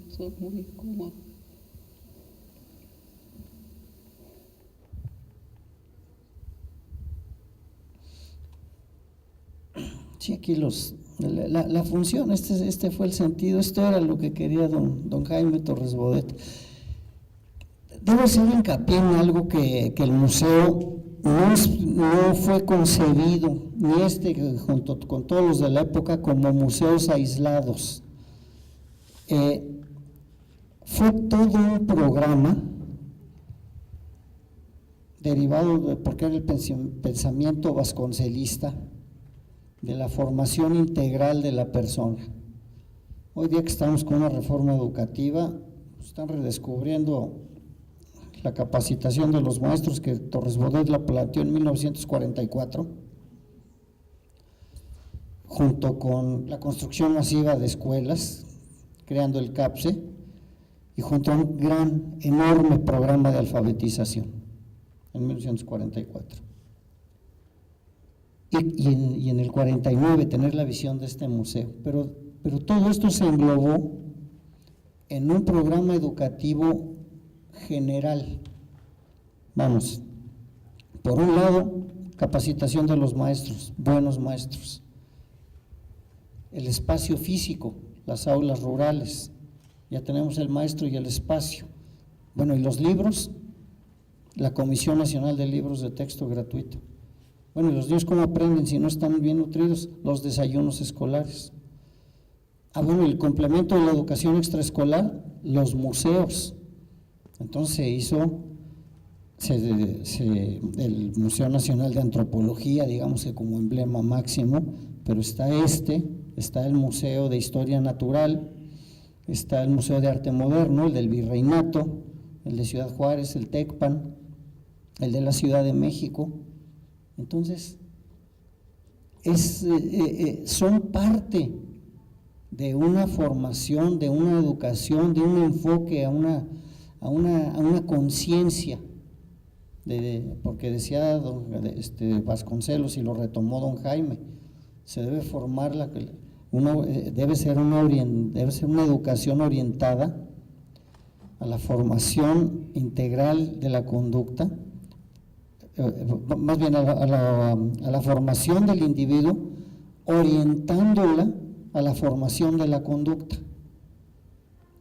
Speaker 4: son muy cómodas.
Speaker 6: Sí, aquí la función, este fue el sentido, esto era lo que quería don Jaime Torres Bodet. Debo hacer hincapié en algo que el museo no fue concebido, ni junto con todos los de la época, como museos aislados. Fue todo un programa derivado porque era el pensamiento vasconcelista, de la formación integral de la persona. Hoy día que estamos con una reforma educativa, están redescubriendo la capacitación de los maestros que Torres Bodet la planteó en 1944, junto con la construcción masiva de escuelas, creando el CAPSE y junto a un gran, enorme programa de alfabetización en 1944. Y en el 49 tener la visión de este museo, pero todo esto se englobó en un programa educativo general. Vamos, por un lado, capacitación de los maestros, buenos maestros, el espacio físico, las aulas rurales, ya tenemos el maestro y el espacio. Bueno, y los libros, la Comisión Nacional de Libros de Texto Gratuito. Bueno, ¿y los niños cómo aprenden si no están bien nutridos? Los desayunos escolares. Bueno, el complemento de la educación extraescolar, los museos. Entonces se hizo el Museo Nacional de Antropología, digamos que como emblema máximo, pero está el Museo de Historia Natural, está el Museo de Arte Moderno, el del Virreinato, el de Ciudad Juárez, el TECPAN, el de la Ciudad de México. Entonces, son parte de una formación, de una educación, de un enfoque a una conciencia, porque decía Vasconcelos y lo retomó don Jaime, se debe formar debe ser una educación orientada a la formación integral de la conducta, más bien a la formación del individuo, orientándola a la formación de la conducta,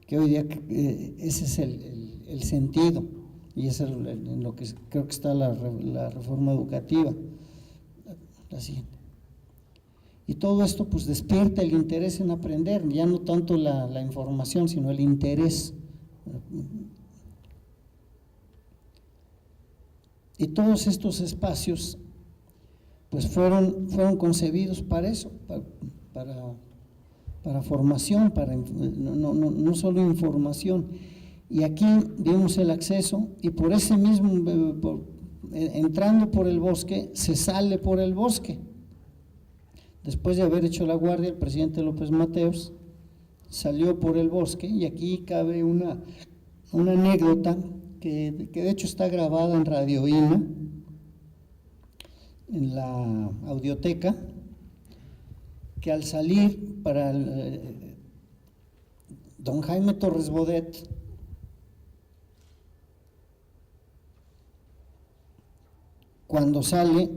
Speaker 6: que hoy día ese es el sentido, y es en lo que creo que está la reforma educativa. La siguiente. Y todo esto pues despierta el interés en aprender, ya no tanto la información, sino el interés. Y todos estos espacios pues fueron concebidos para eso, para formación, no solo información. Y aquí vimos el acceso, y por ese mismo, entrando por el bosque, se sale por el bosque. Después de haber hecho la guardia, el presidente López Mateos salió por el bosque, y aquí cabe una anécdota que de hecho está grabada en Radio INA, en la audioteca, que al salir para don Jaime Torres Bodet, cuando sale,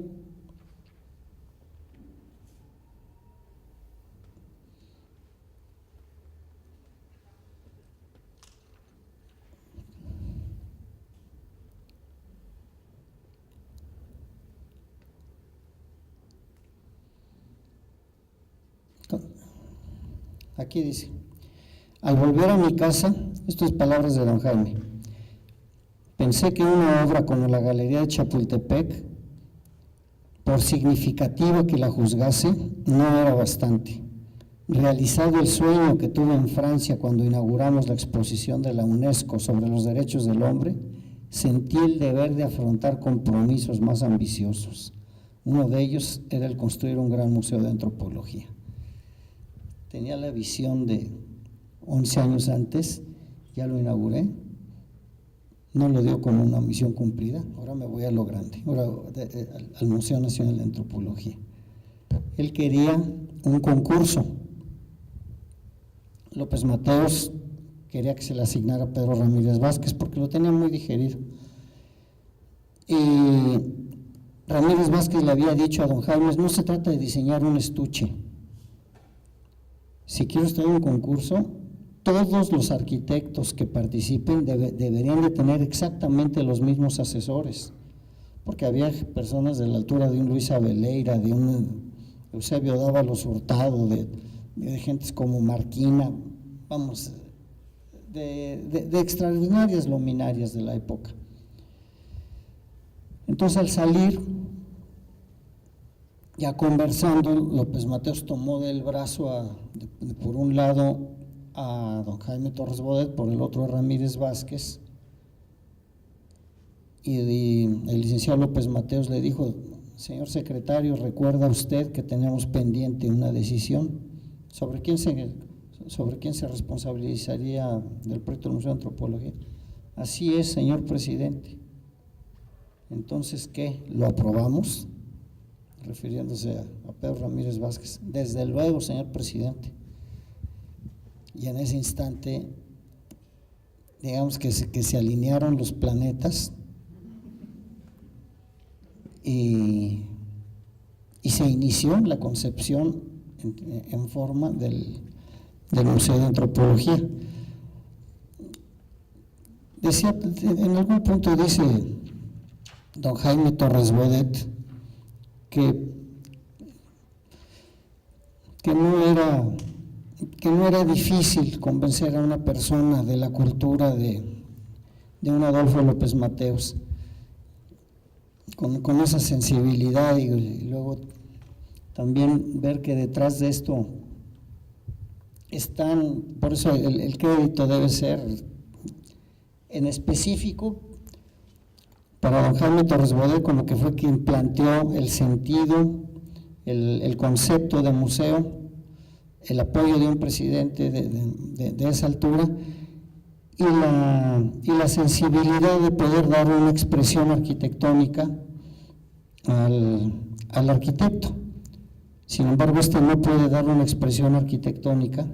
Speaker 6: aquí dice: al volver a mi casa, estas palabras de don Jaime, pensé que una obra como la Galería de Chapultepec, por significativa que la juzgase, no era bastante. Realizado el sueño que tuve en Francia cuando inauguramos la exposición de la UNESCO sobre los derechos del hombre, sentí el deber de afrontar compromisos más ambiciosos. Uno de ellos era el construir un gran museo de antropología. Tenía la visión de 11 años antes, ya lo inauguré, no lo dio como una misión cumplida, ahora me voy a lo grande, ahora al Museo Nacional de Antropología. Él quería un concurso, López Mateos quería que se le asignara a Pedro Ramírez Vázquez porque lo tenía muy digerido, y Ramírez Vázquez le había dicho a don Jaime: no se trata de diseñar un estuche, si quiero estar en un concurso, todos los arquitectos que participen deberían de tener exactamente los mismos asesores, porque había personas de la altura de un Luis Abeleira, de un Eusebio Dávalos Hurtado, de gentes como Marquina, vamos, de extraordinarias luminarias de la época. Entonces, al salir, ya conversando, López Mateos tomó del brazo por un lado a don Jaime Torres Bodet, por el otro a Ramírez Vázquez, y el licenciado López Mateos le dijo: señor secretario, ¿recuerda usted que tenemos pendiente una decisión? ¿Sobre quién sobre quién se responsabilizaría del proyecto del Museo de Antropología. Así es, señor presidente. Entonces, ¿qué? ¿Lo aprobamos? Refiriéndose a Pedro Ramírez Vázquez. Desde luego, señor presidente. Y en ese instante, digamos que se alinearon los planetas y se inició la concepción en forma del Museo de Antropología. Decía, en algún punto dice don Jaime Torres Bodet que no era difícil convencer a una persona de la cultura de un Adolfo López Mateos, con esa sensibilidad, y luego también ver que detrás de esto están, por eso el crédito debe ser en específico para don Jaime Torres Bodet, como que fue quien planteó el sentido, el concepto de museo, el apoyo de un presidente de esa altura y la sensibilidad de poder dar una expresión arquitectónica al arquitecto. Sin embargo, no puede dar una expresión arquitectónica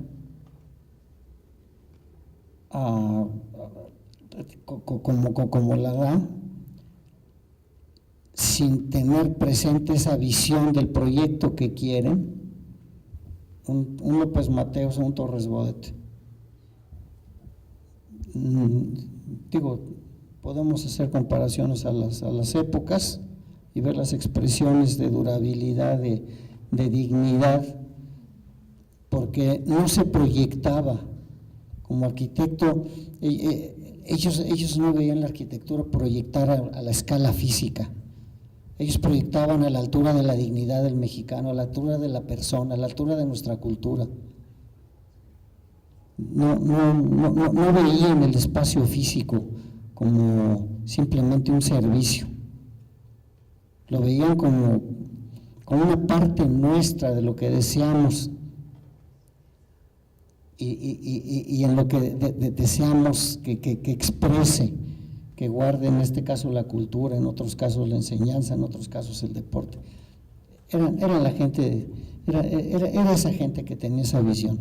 Speaker 6: como la da, sin tener presente esa visión del proyecto que quieren un López Mateos o un Torres Bodet. Digo, podemos hacer comparaciones a las épocas y ver las expresiones de durabilidad, de dignidad, porque no se proyectaba como arquitecto. Ellos no veían la arquitectura proyectar a la escala física. Ellos proyectaban a la altura de la dignidad del mexicano, a la altura de la persona, a la altura de nuestra cultura. No veían el espacio físico como simplemente un servicio. Lo veían como una parte nuestra de lo que deseamos y en lo que deseamos que exprese, que guarde, en este caso la cultura, en otros casos la enseñanza, en otros casos el deporte. Era la gente, era esa gente que tenía esa visión.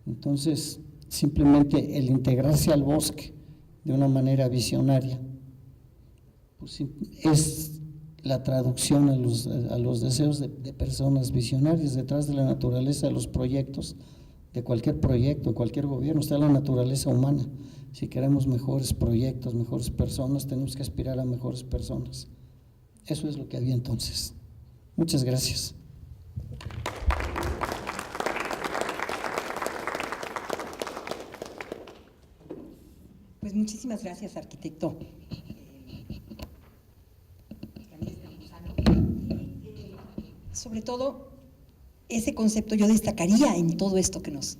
Speaker 6: Entonces, simplemente el integrarse al bosque de una manera visionaria, pues, es la traducción a los deseos de personas visionarias. Detrás de la naturaleza de los proyectos, de cualquier proyecto, de cualquier gobierno, está la naturaleza humana. Si queremos mejores proyectos, mejores personas, tenemos que aspirar a mejores personas. Eso es lo que había entonces. Muchas gracias.
Speaker 1: Pues muchísimas gracias, arquitecto. Sobre todo, ese concepto yo destacaría en todo esto que nos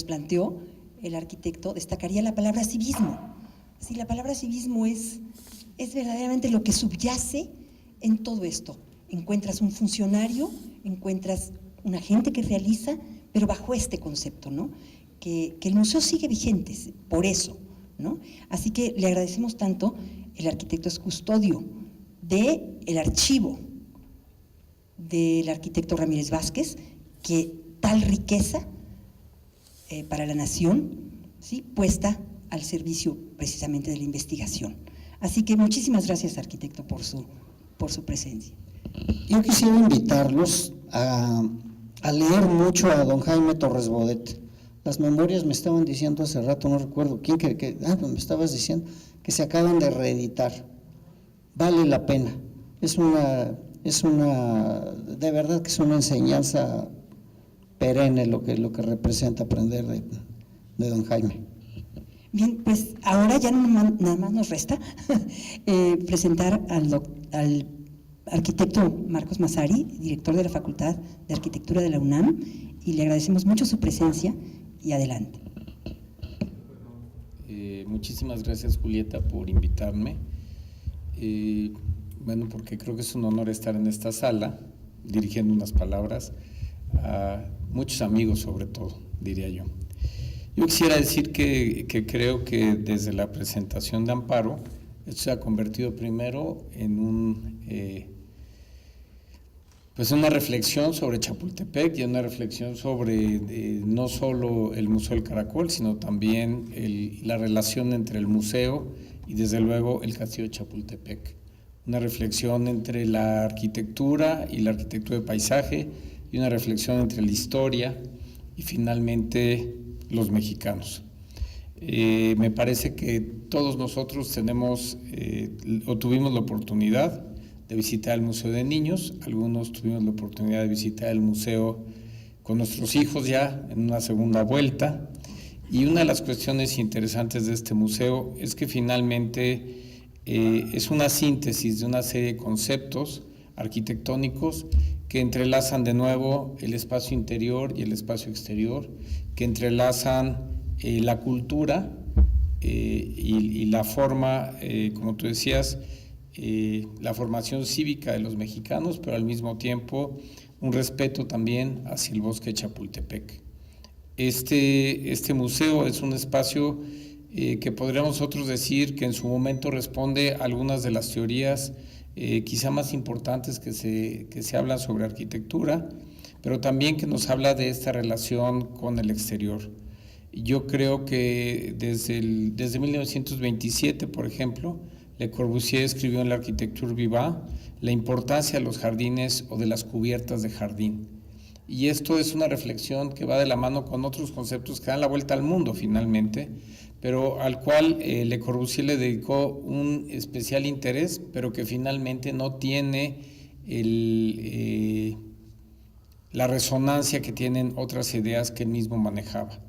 Speaker 1: planteó el arquitecto, destacaría la palabra civismo. Sí, la palabra civismo es verdaderamente lo que subyace en todo esto. Encuentras un funcionario, encuentras un agente que realiza, pero bajo este concepto, ¿no? Que el museo sigue vigente, por eso, ¿no? Así que le agradecemos tanto. El arquitecto es custodio del archivo del arquitecto Ramírez Vázquez, que tal riqueza para la nación, ¿sí?, puesta al servicio precisamente de la investigación. Así que muchísimas gracias, arquitecto, por su presencia.
Speaker 6: Yo quisiera invitarlos a leer mucho a don Jaime Torres Bodet. Las memorias me estaban diciendo hace rato, no recuerdo quién, me estabas diciendo que se acaban de reeditar. Vale la pena. De verdad que es una enseñanza perenne lo que representa aprender de don Jaime.
Speaker 1: Bien, pues ahora ya nada más nos resta presentar al arquitecto Marcos Massari, director de la Facultad de Arquitectura de la UNAM, y le agradecemos mucho su presencia, y adelante.
Speaker 7: Muchísimas gracias, Julieta, por invitarme. Bueno, porque creo que es un honor estar en esta sala, dirigiendo unas palabras a muchos amigos sobre todo, diría yo. Yo quisiera decir que creo que desde la presentación de Amparo, esto se ha convertido primero en pues una reflexión sobre Chapultepec y una reflexión sobre no solo el Museo del Caracol, sino también la relación entre el museo y desde luego el Castillo de Chapultepec. Una reflexión entre la arquitectura y la arquitectura de paisaje y una reflexión entre la historia y finalmente los mexicanos. Me parece que todos nosotros tuvimos la oportunidad de visitar el Museo de Niños, algunos tuvimos la oportunidad de visitar el museo con nuestros hijos ya en una segunda vuelta, y una de las cuestiones interesantes de este museo es que finalmente es una síntesis de una serie de conceptos arquitectónicos que entrelazan de nuevo el espacio interior y el espacio exterior, que entrelazan la cultura y la forma, como tú decías, la formación cívica de los mexicanos, pero al mismo tiempo un respeto también hacia el bosque de Chapultepec. Este museo es un espacio que podríamos nosotros decir que en su momento responde a algunas de las teorías quizá más importantes que se hablan sobre arquitectura, pero también que nos habla de esta relación con el exterior. Yo creo que desde 1927, por ejemplo, Le Corbusier escribió en la Architecture vivante la importancia de los jardines o de las cubiertas de jardín. Y esto es una reflexión que va de la mano con otros conceptos que dan la vuelta al mundo finalmente, pero al cual Le Corbusier le dedicó un especial interés, pero que finalmente no tiene la resonancia que tienen otras ideas que él mismo manejaba.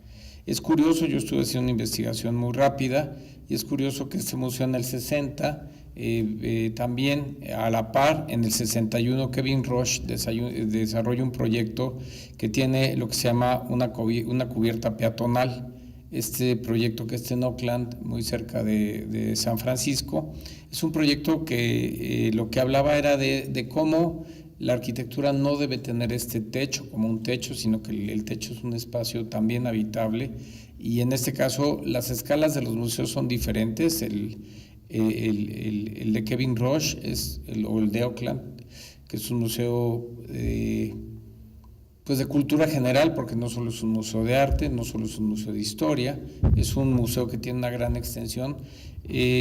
Speaker 7: Es curioso, yo estuve haciendo una investigación muy rápida, y es curioso que este museo en el 60, también a la par, en el 61, Kevin Roche desarrolla un proyecto que tiene lo que se llama una cubierta peatonal. Este proyecto que está en Oakland, muy cerca de San Francisco, es un proyecto que lo que hablaba era de cómo la arquitectura no debe tener este techo como un techo, sino que el techo es un espacio también habitable, y en este caso las escalas de los museos son diferentes. El de Kevin Roche o el de Oakland, que es un museo pues de cultura general, porque no solo es un museo de arte, no solo es un museo de historia, es un museo que tiene una gran extensión,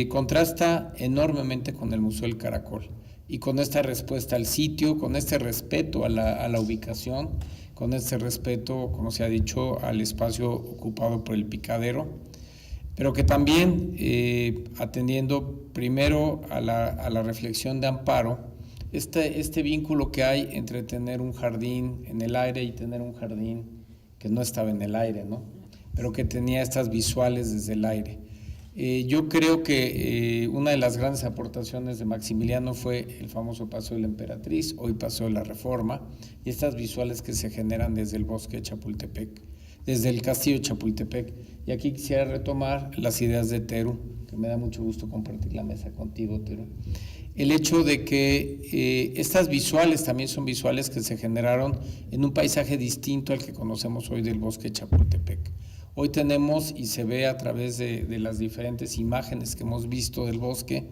Speaker 7: contrasta enormemente con el Museo del Caracol, y con esta respuesta al sitio, con este respeto a la ubicación, con este respeto, como se ha dicho, al espacio ocupado por el picadero, pero que también atendiendo primero a la reflexión de Amparo, este vínculo que hay entre tener un jardín en el aire y tener un jardín que no estaba en el aire, ¿no? Pero que tenía estas visuales desde el aire. Yo creo que una de las grandes aportaciones de Maximiliano fue el famoso Paseo de la Emperatriz, hoy Paseo de la Reforma, y estas visuales que se generan desde el bosque de Chapultepec, desde el castillo de Chapultepec. Y aquí quisiera retomar las ideas de Teru, que me da mucho gusto compartir la mesa contigo, Teru. El hecho de que estas visuales también son visuales que se generaron en un paisaje distinto al que conocemos hoy del bosque de Chapultepec. Hoy tenemos, y se ve a través de las diferentes imágenes que hemos visto del bosque,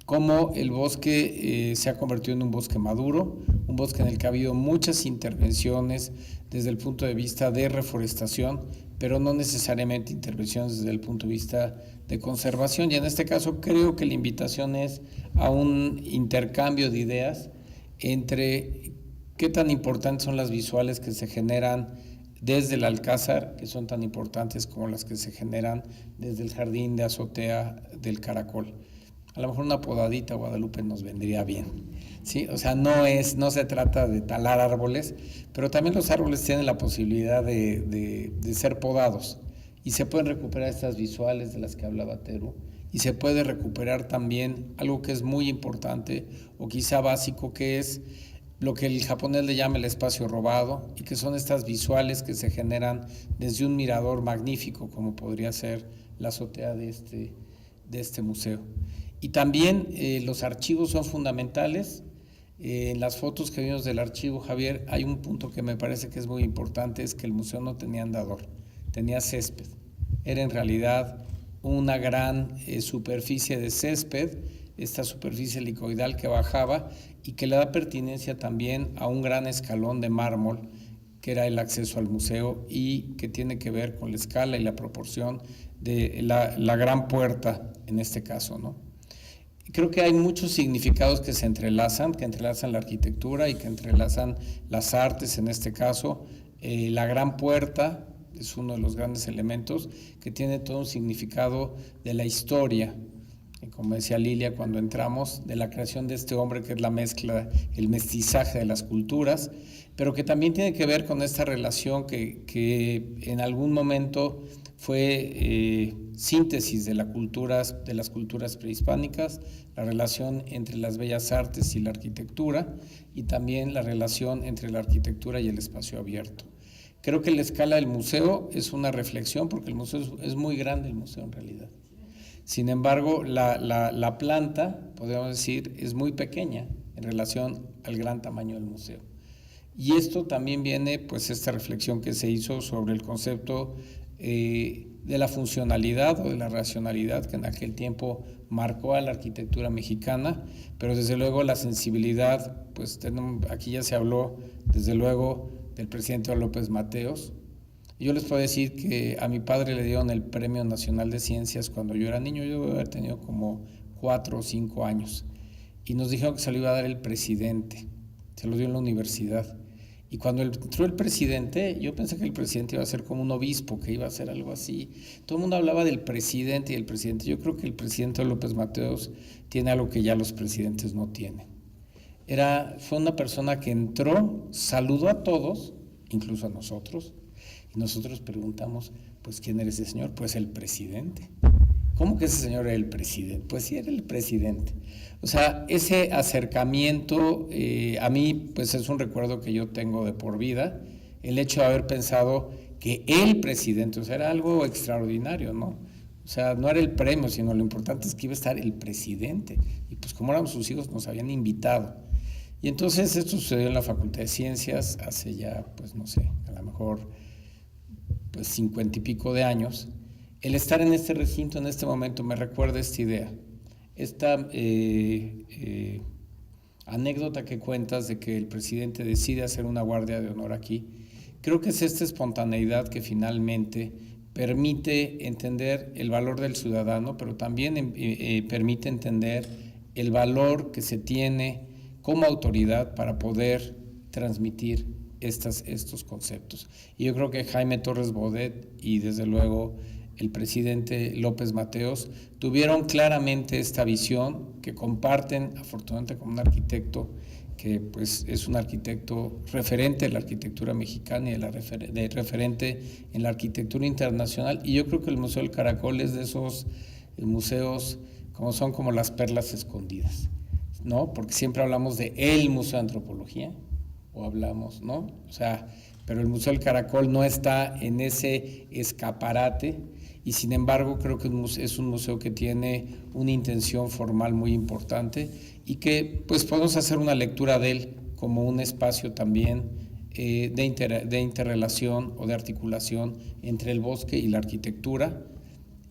Speaker 7: cómo el bosque se ha convertido en un bosque maduro, un bosque en el que ha habido muchas intervenciones desde el punto de vista de reforestación, pero no necesariamente intervenciones desde el punto de vista de conservación. Y en este caso creo que la invitación es a un intercambio de ideas entre qué tan importantes son las visuales que se generan desde el Alcázar, que son tan importantes como las que se generan desde el jardín de azotea del Caracol. A lo mejor una podadita, Guadalupe, nos vendría bien, ¿sí? O sea, no se trata de talar árboles, pero también los árboles tienen la posibilidad de ser podados, y se pueden recuperar estas visuales de las que hablaba Teru, y se puede recuperar también algo que es muy importante o quizá básico, que es lo que el japonés le llama el espacio robado, y que son estas visuales que se generan desde un mirador magnífico como podría ser la azotea de este museo. Y también los archivos son fundamentales. En las fotos que vimos del archivo, Javier, hay un punto que me parece que es muy importante, es que el museo no tenía andador, tenía césped. Era en realidad una gran superficie de césped, esta superficie helicoidal que bajaba y que le da pertinencia también a un gran escalón de mármol que era el acceso al museo y que tiene que ver con la escala y la proporción de la gran puerta en este caso, ¿no? Creo que hay muchos significados que entrelazan la arquitectura y que entrelazan las artes en este caso. La gran puerta es uno de los grandes elementos que tiene todo un significado de la historia, como decía Lilia cuando entramos, de la creación de este hombre que es la mezcla, el mestizaje de las culturas, pero que también tiene que ver con esta relación que en algún momento fue síntesis de las culturas prehispánicas, la relación entre las bellas artes y la arquitectura, y también la relación entre la arquitectura y el espacio abierto. Creo que la escala del museo es una reflexión, porque el museo es muy grande, el museo en realidad. Sin embargo, la planta, podríamos decir, es muy pequeña en relación al gran tamaño del museo. Y esto también viene, pues, esta reflexión que se hizo sobre el concepto de la funcionalidad o de la racionalidad que en aquel tiempo marcó a la arquitectura mexicana, pero desde luego la sensibilidad, pues aquí ya se habló desde luego del presidente López Mateos. Yo les puedo decir que a mi padre le dieron el Premio Nacional de Ciencias cuando yo era niño, yo debo haber tenido como 4 o 5 años, y nos dijeron que se lo iba a dar el presidente, se lo dio en la universidad. Y cuando entró el presidente, yo pensé que el presidente iba a ser como un obispo, que iba a ser algo así. Todo el mundo hablaba del presidente y el presidente. Yo creo que el presidente López Mateos tiene algo que ya los presidentes no tienen. Fue una persona que entró, saludó a todos, incluso a nosotros, y nosotros preguntamos, pues, ¿quién era ese señor? Pues el presidente. ¿Cómo que ese señor era el presidente? Pues sí, era el presidente. O sea, ese acercamiento a mí, pues es un recuerdo que yo tengo de por vida, el hecho de haber pensado que el presidente, o sea, era algo extraordinario, ¿no? O sea, no era el premio, sino lo importante es que iba a estar el presidente. Y pues como éramos sus hijos, nos habían invitado. Y entonces esto sucedió en la Facultad de Ciencias hace ya, pues no sé, a lo mejor pues 50 y pico de años. El estar en este recinto en este momento me recuerda esta idea, esta anécdota que cuentas de que el presidente decide hacer una guardia de honor aquí. Creo que es esta espontaneidad que finalmente permite entender el valor del ciudadano, pero también permite entender el valor que se tiene como autoridad para poder transmitir estos conceptos. Y yo creo que Jaime Torres Bodet y desde luego el presidente López Mateos tuvieron claramente esta visión que comparten afortunadamente con un arquitecto que pues es un arquitecto referente en la arquitectura mexicana y referente en la arquitectura internacional, y yo creo que el Museo del Caracol es de esos museos como las perlas escondidas, ¿no? Porque siempre hablamos de el Museo de Antropología, o hablamos, ¿no? O sea, pero el Museo del Caracol no está en ese escaparate, y sin embargo creo que es un museo que tiene una intención formal muy importante y que pues podemos hacer una lectura de él como un espacio también de interrelación o de articulación entre el bosque y la arquitectura,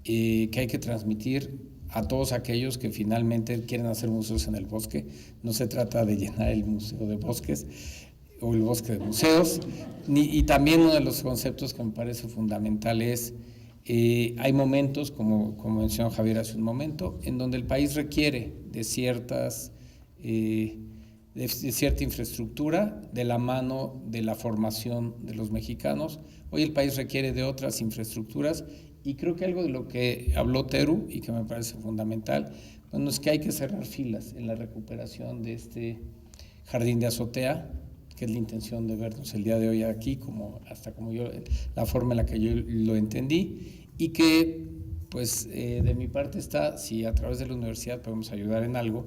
Speaker 7: que hay que transmitir a todos aquellos que finalmente quieren hacer museos en el bosque. No se trata de llenar el museo de bosques o el bosque de museos, y también uno de los conceptos que me parece fundamental es hay momentos, como mencionó Javier hace un momento, en donde el país requiere de cierta infraestructura de la mano de la formación de los mexicanos. Hoy el país requiere de otras infraestructuras, y creo que algo de lo que habló Teru y que me parece fundamental, bueno, es que hay que cerrar filas en la recuperación de este jardín de azotea, que es la intención de vernos el día de hoy aquí, la forma en la que yo lo entendí, y que pues de mi parte está, si a través de la universidad podemos ayudar en algo,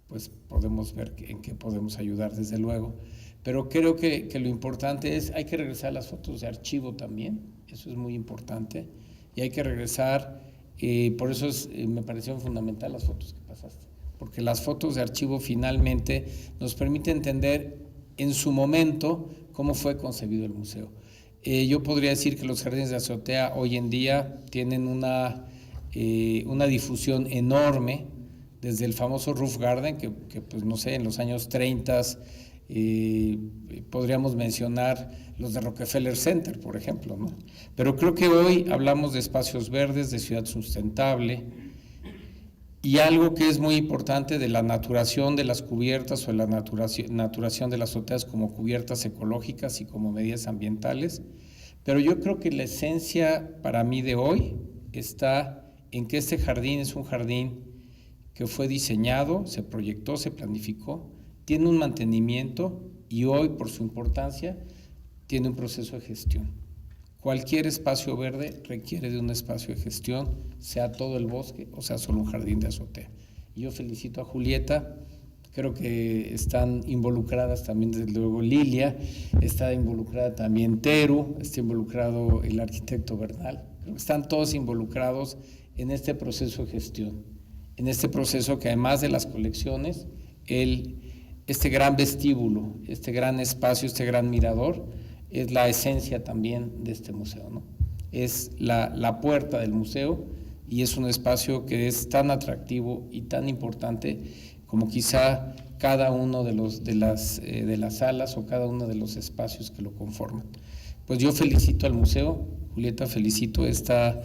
Speaker 7: pues podemos ver en qué podemos ayudar desde luego, pero creo que lo importante es, hay que regresar a las fotos de archivo también, eso es muy importante, y hay que regresar, por eso me parecieron fundamental las fotos que pasaste, porque las fotos de archivo finalmente nos permiten entender en su momento cómo fue concebido el museo. Yo podría decir que los jardines de azotea hoy en día tienen una difusión enorme, desde el famoso Roof Garden, que pues no sé, en los años 30 podríamos mencionar los de Rockefeller Center, por ejemplo, ¿no? Pero creo que hoy hablamos de espacios verdes, de ciudad sustentable, y algo que es muy importante de la naturación de las cubiertas o la naturación de las azoteas como cubiertas ecológicas y como medidas ambientales. Pero yo creo que la esencia para mí de hoy está en que este jardín es un jardín que fue diseñado, se proyectó, se planificó, tiene un mantenimiento y hoy, por su importancia, tiene un proceso de gestión. Cualquier espacio verde requiere de un espacio de gestión, sea todo el bosque o sea solo un jardín de azotea. Y yo felicito a Julieta, creo que están involucradas también desde luego Lilia, está involucrada también Teru, está involucrado el arquitecto Bernal, creo que están todos involucrados en este proceso de gestión, en este proceso que además de las colecciones, este gran vestíbulo, este gran espacio, este gran mirador, es la esencia también de este museo, ¿no? Es la puerta del museo y es un espacio que es tan atractivo y tan importante como quizá cada uno de las salas o cada uno de los espacios que lo conforman. Pues yo felicito al museo, Julieta, felicito esta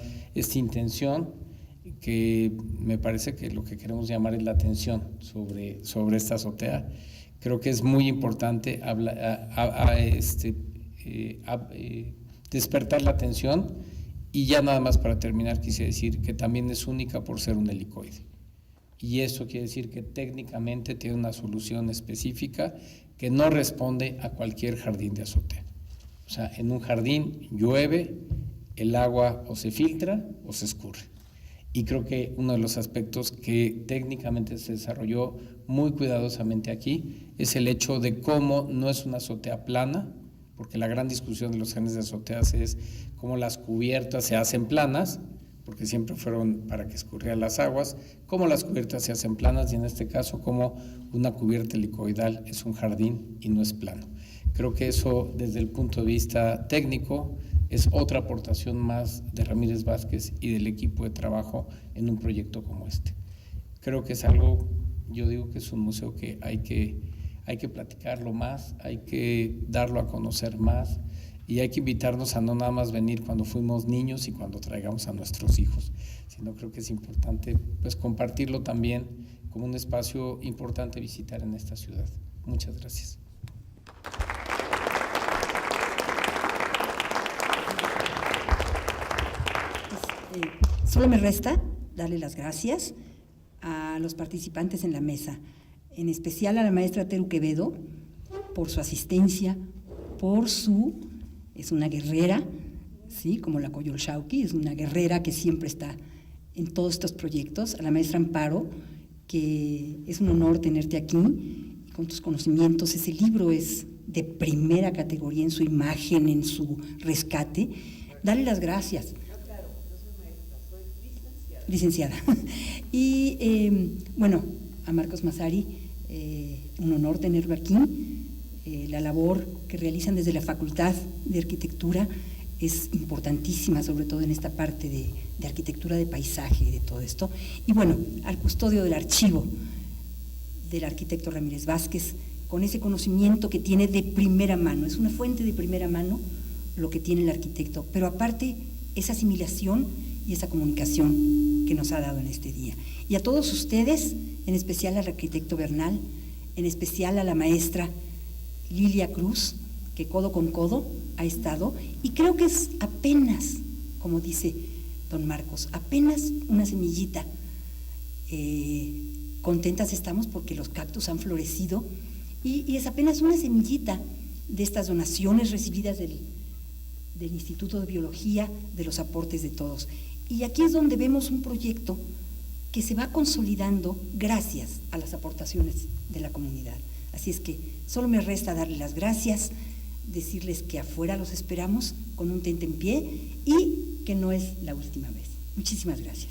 Speaker 7: intención, que me parece que lo que queremos llamar es la atención sobre esta azotea. Creo que es muy importante despertar la atención, y ya nada más para terminar quise decir que también es única por ser un helicoide, y eso quiere decir que técnicamente tiene una solución específica que no responde a cualquier jardín de azotea. O sea, en un jardín llueve, el agua o se filtra o se escurre, y creo que uno de los aspectos que técnicamente se desarrolló muy cuidadosamente aquí es el hecho de cómo no es una azotea plana, porque la gran discusión de los jardines de azoteas es cómo las cubiertas se hacen planas, porque siempre fueron para que escurrieran las aguas, cómo las cubiertas se hacen planas, y en este caso cómo una cubierta helicoidal es un jardín y no es plano. Creo que eso, desde el punto de vista técnico, es otra aportación más de Ramírez Vázquez y del equipo de trabajo en un proyecto como este. Creo que es algo, yo digo que es un museo que hay que platicarlo más, hay que darlo a conocer más, y hay que invitarnos a no nada más venir cuando fuimos niños y cuando traigamos a nuestros hijos, sino creo que es importante pues compartirlo también como un espacio importante visitar en esta ciudad. Muchas gracias.
Speaker 1: Solo me resta darle las gracias a los participantes en la mesa, en especial a la maestra Teru Quevedo por su asistencia, es una guerrera, ¿sí? Como la Coyolxauhqui, es una guerrera que siempre está en todos estos proyectos, a la maestra Amparo, que es un honor tenerte aquí, y con tus conocimientos. Ese libro es de primera categoría en su imagen, en su rescate. Dale las gracias. Licenciada. Y bueno, a Marcos Massari, un honor tenerlo aquí. La labor que realizan desde la Facultad de Arquitectura es importantísima, sobre todo en esta parte de arquitectura de paisaje y de todo esto. Y bueno, al custodio del archivo del arquitecto Ramírez Vázquez, con ese conocimiento que tiene de primera mano, es una fuente de primera mano lo que tiene el arquitecto, pero aparte esa asimilación y esa comunicación que nos ha dado en este día. Y a todos ustedes, en especial al arquitecto Bernal, en especial a la maestra Lilia Cruz, que codo con codo ha estado, y creo que es apenas, como dice don Marcos, apenas una semillita. Contentas estamos porque los cactus han florecido, y es apenas una semillita de estas donaciones recibidas del Instituto de Biología, de los aportes de todos. Y aquí es donde vemos un proyecto que se va consolidando gracias a las aportaciones de la comunidad. Así es que solo me resta darles las gracias, decirles que afuera los esperamos con un tentempié y que no es la última vez. Muchísimas gracias.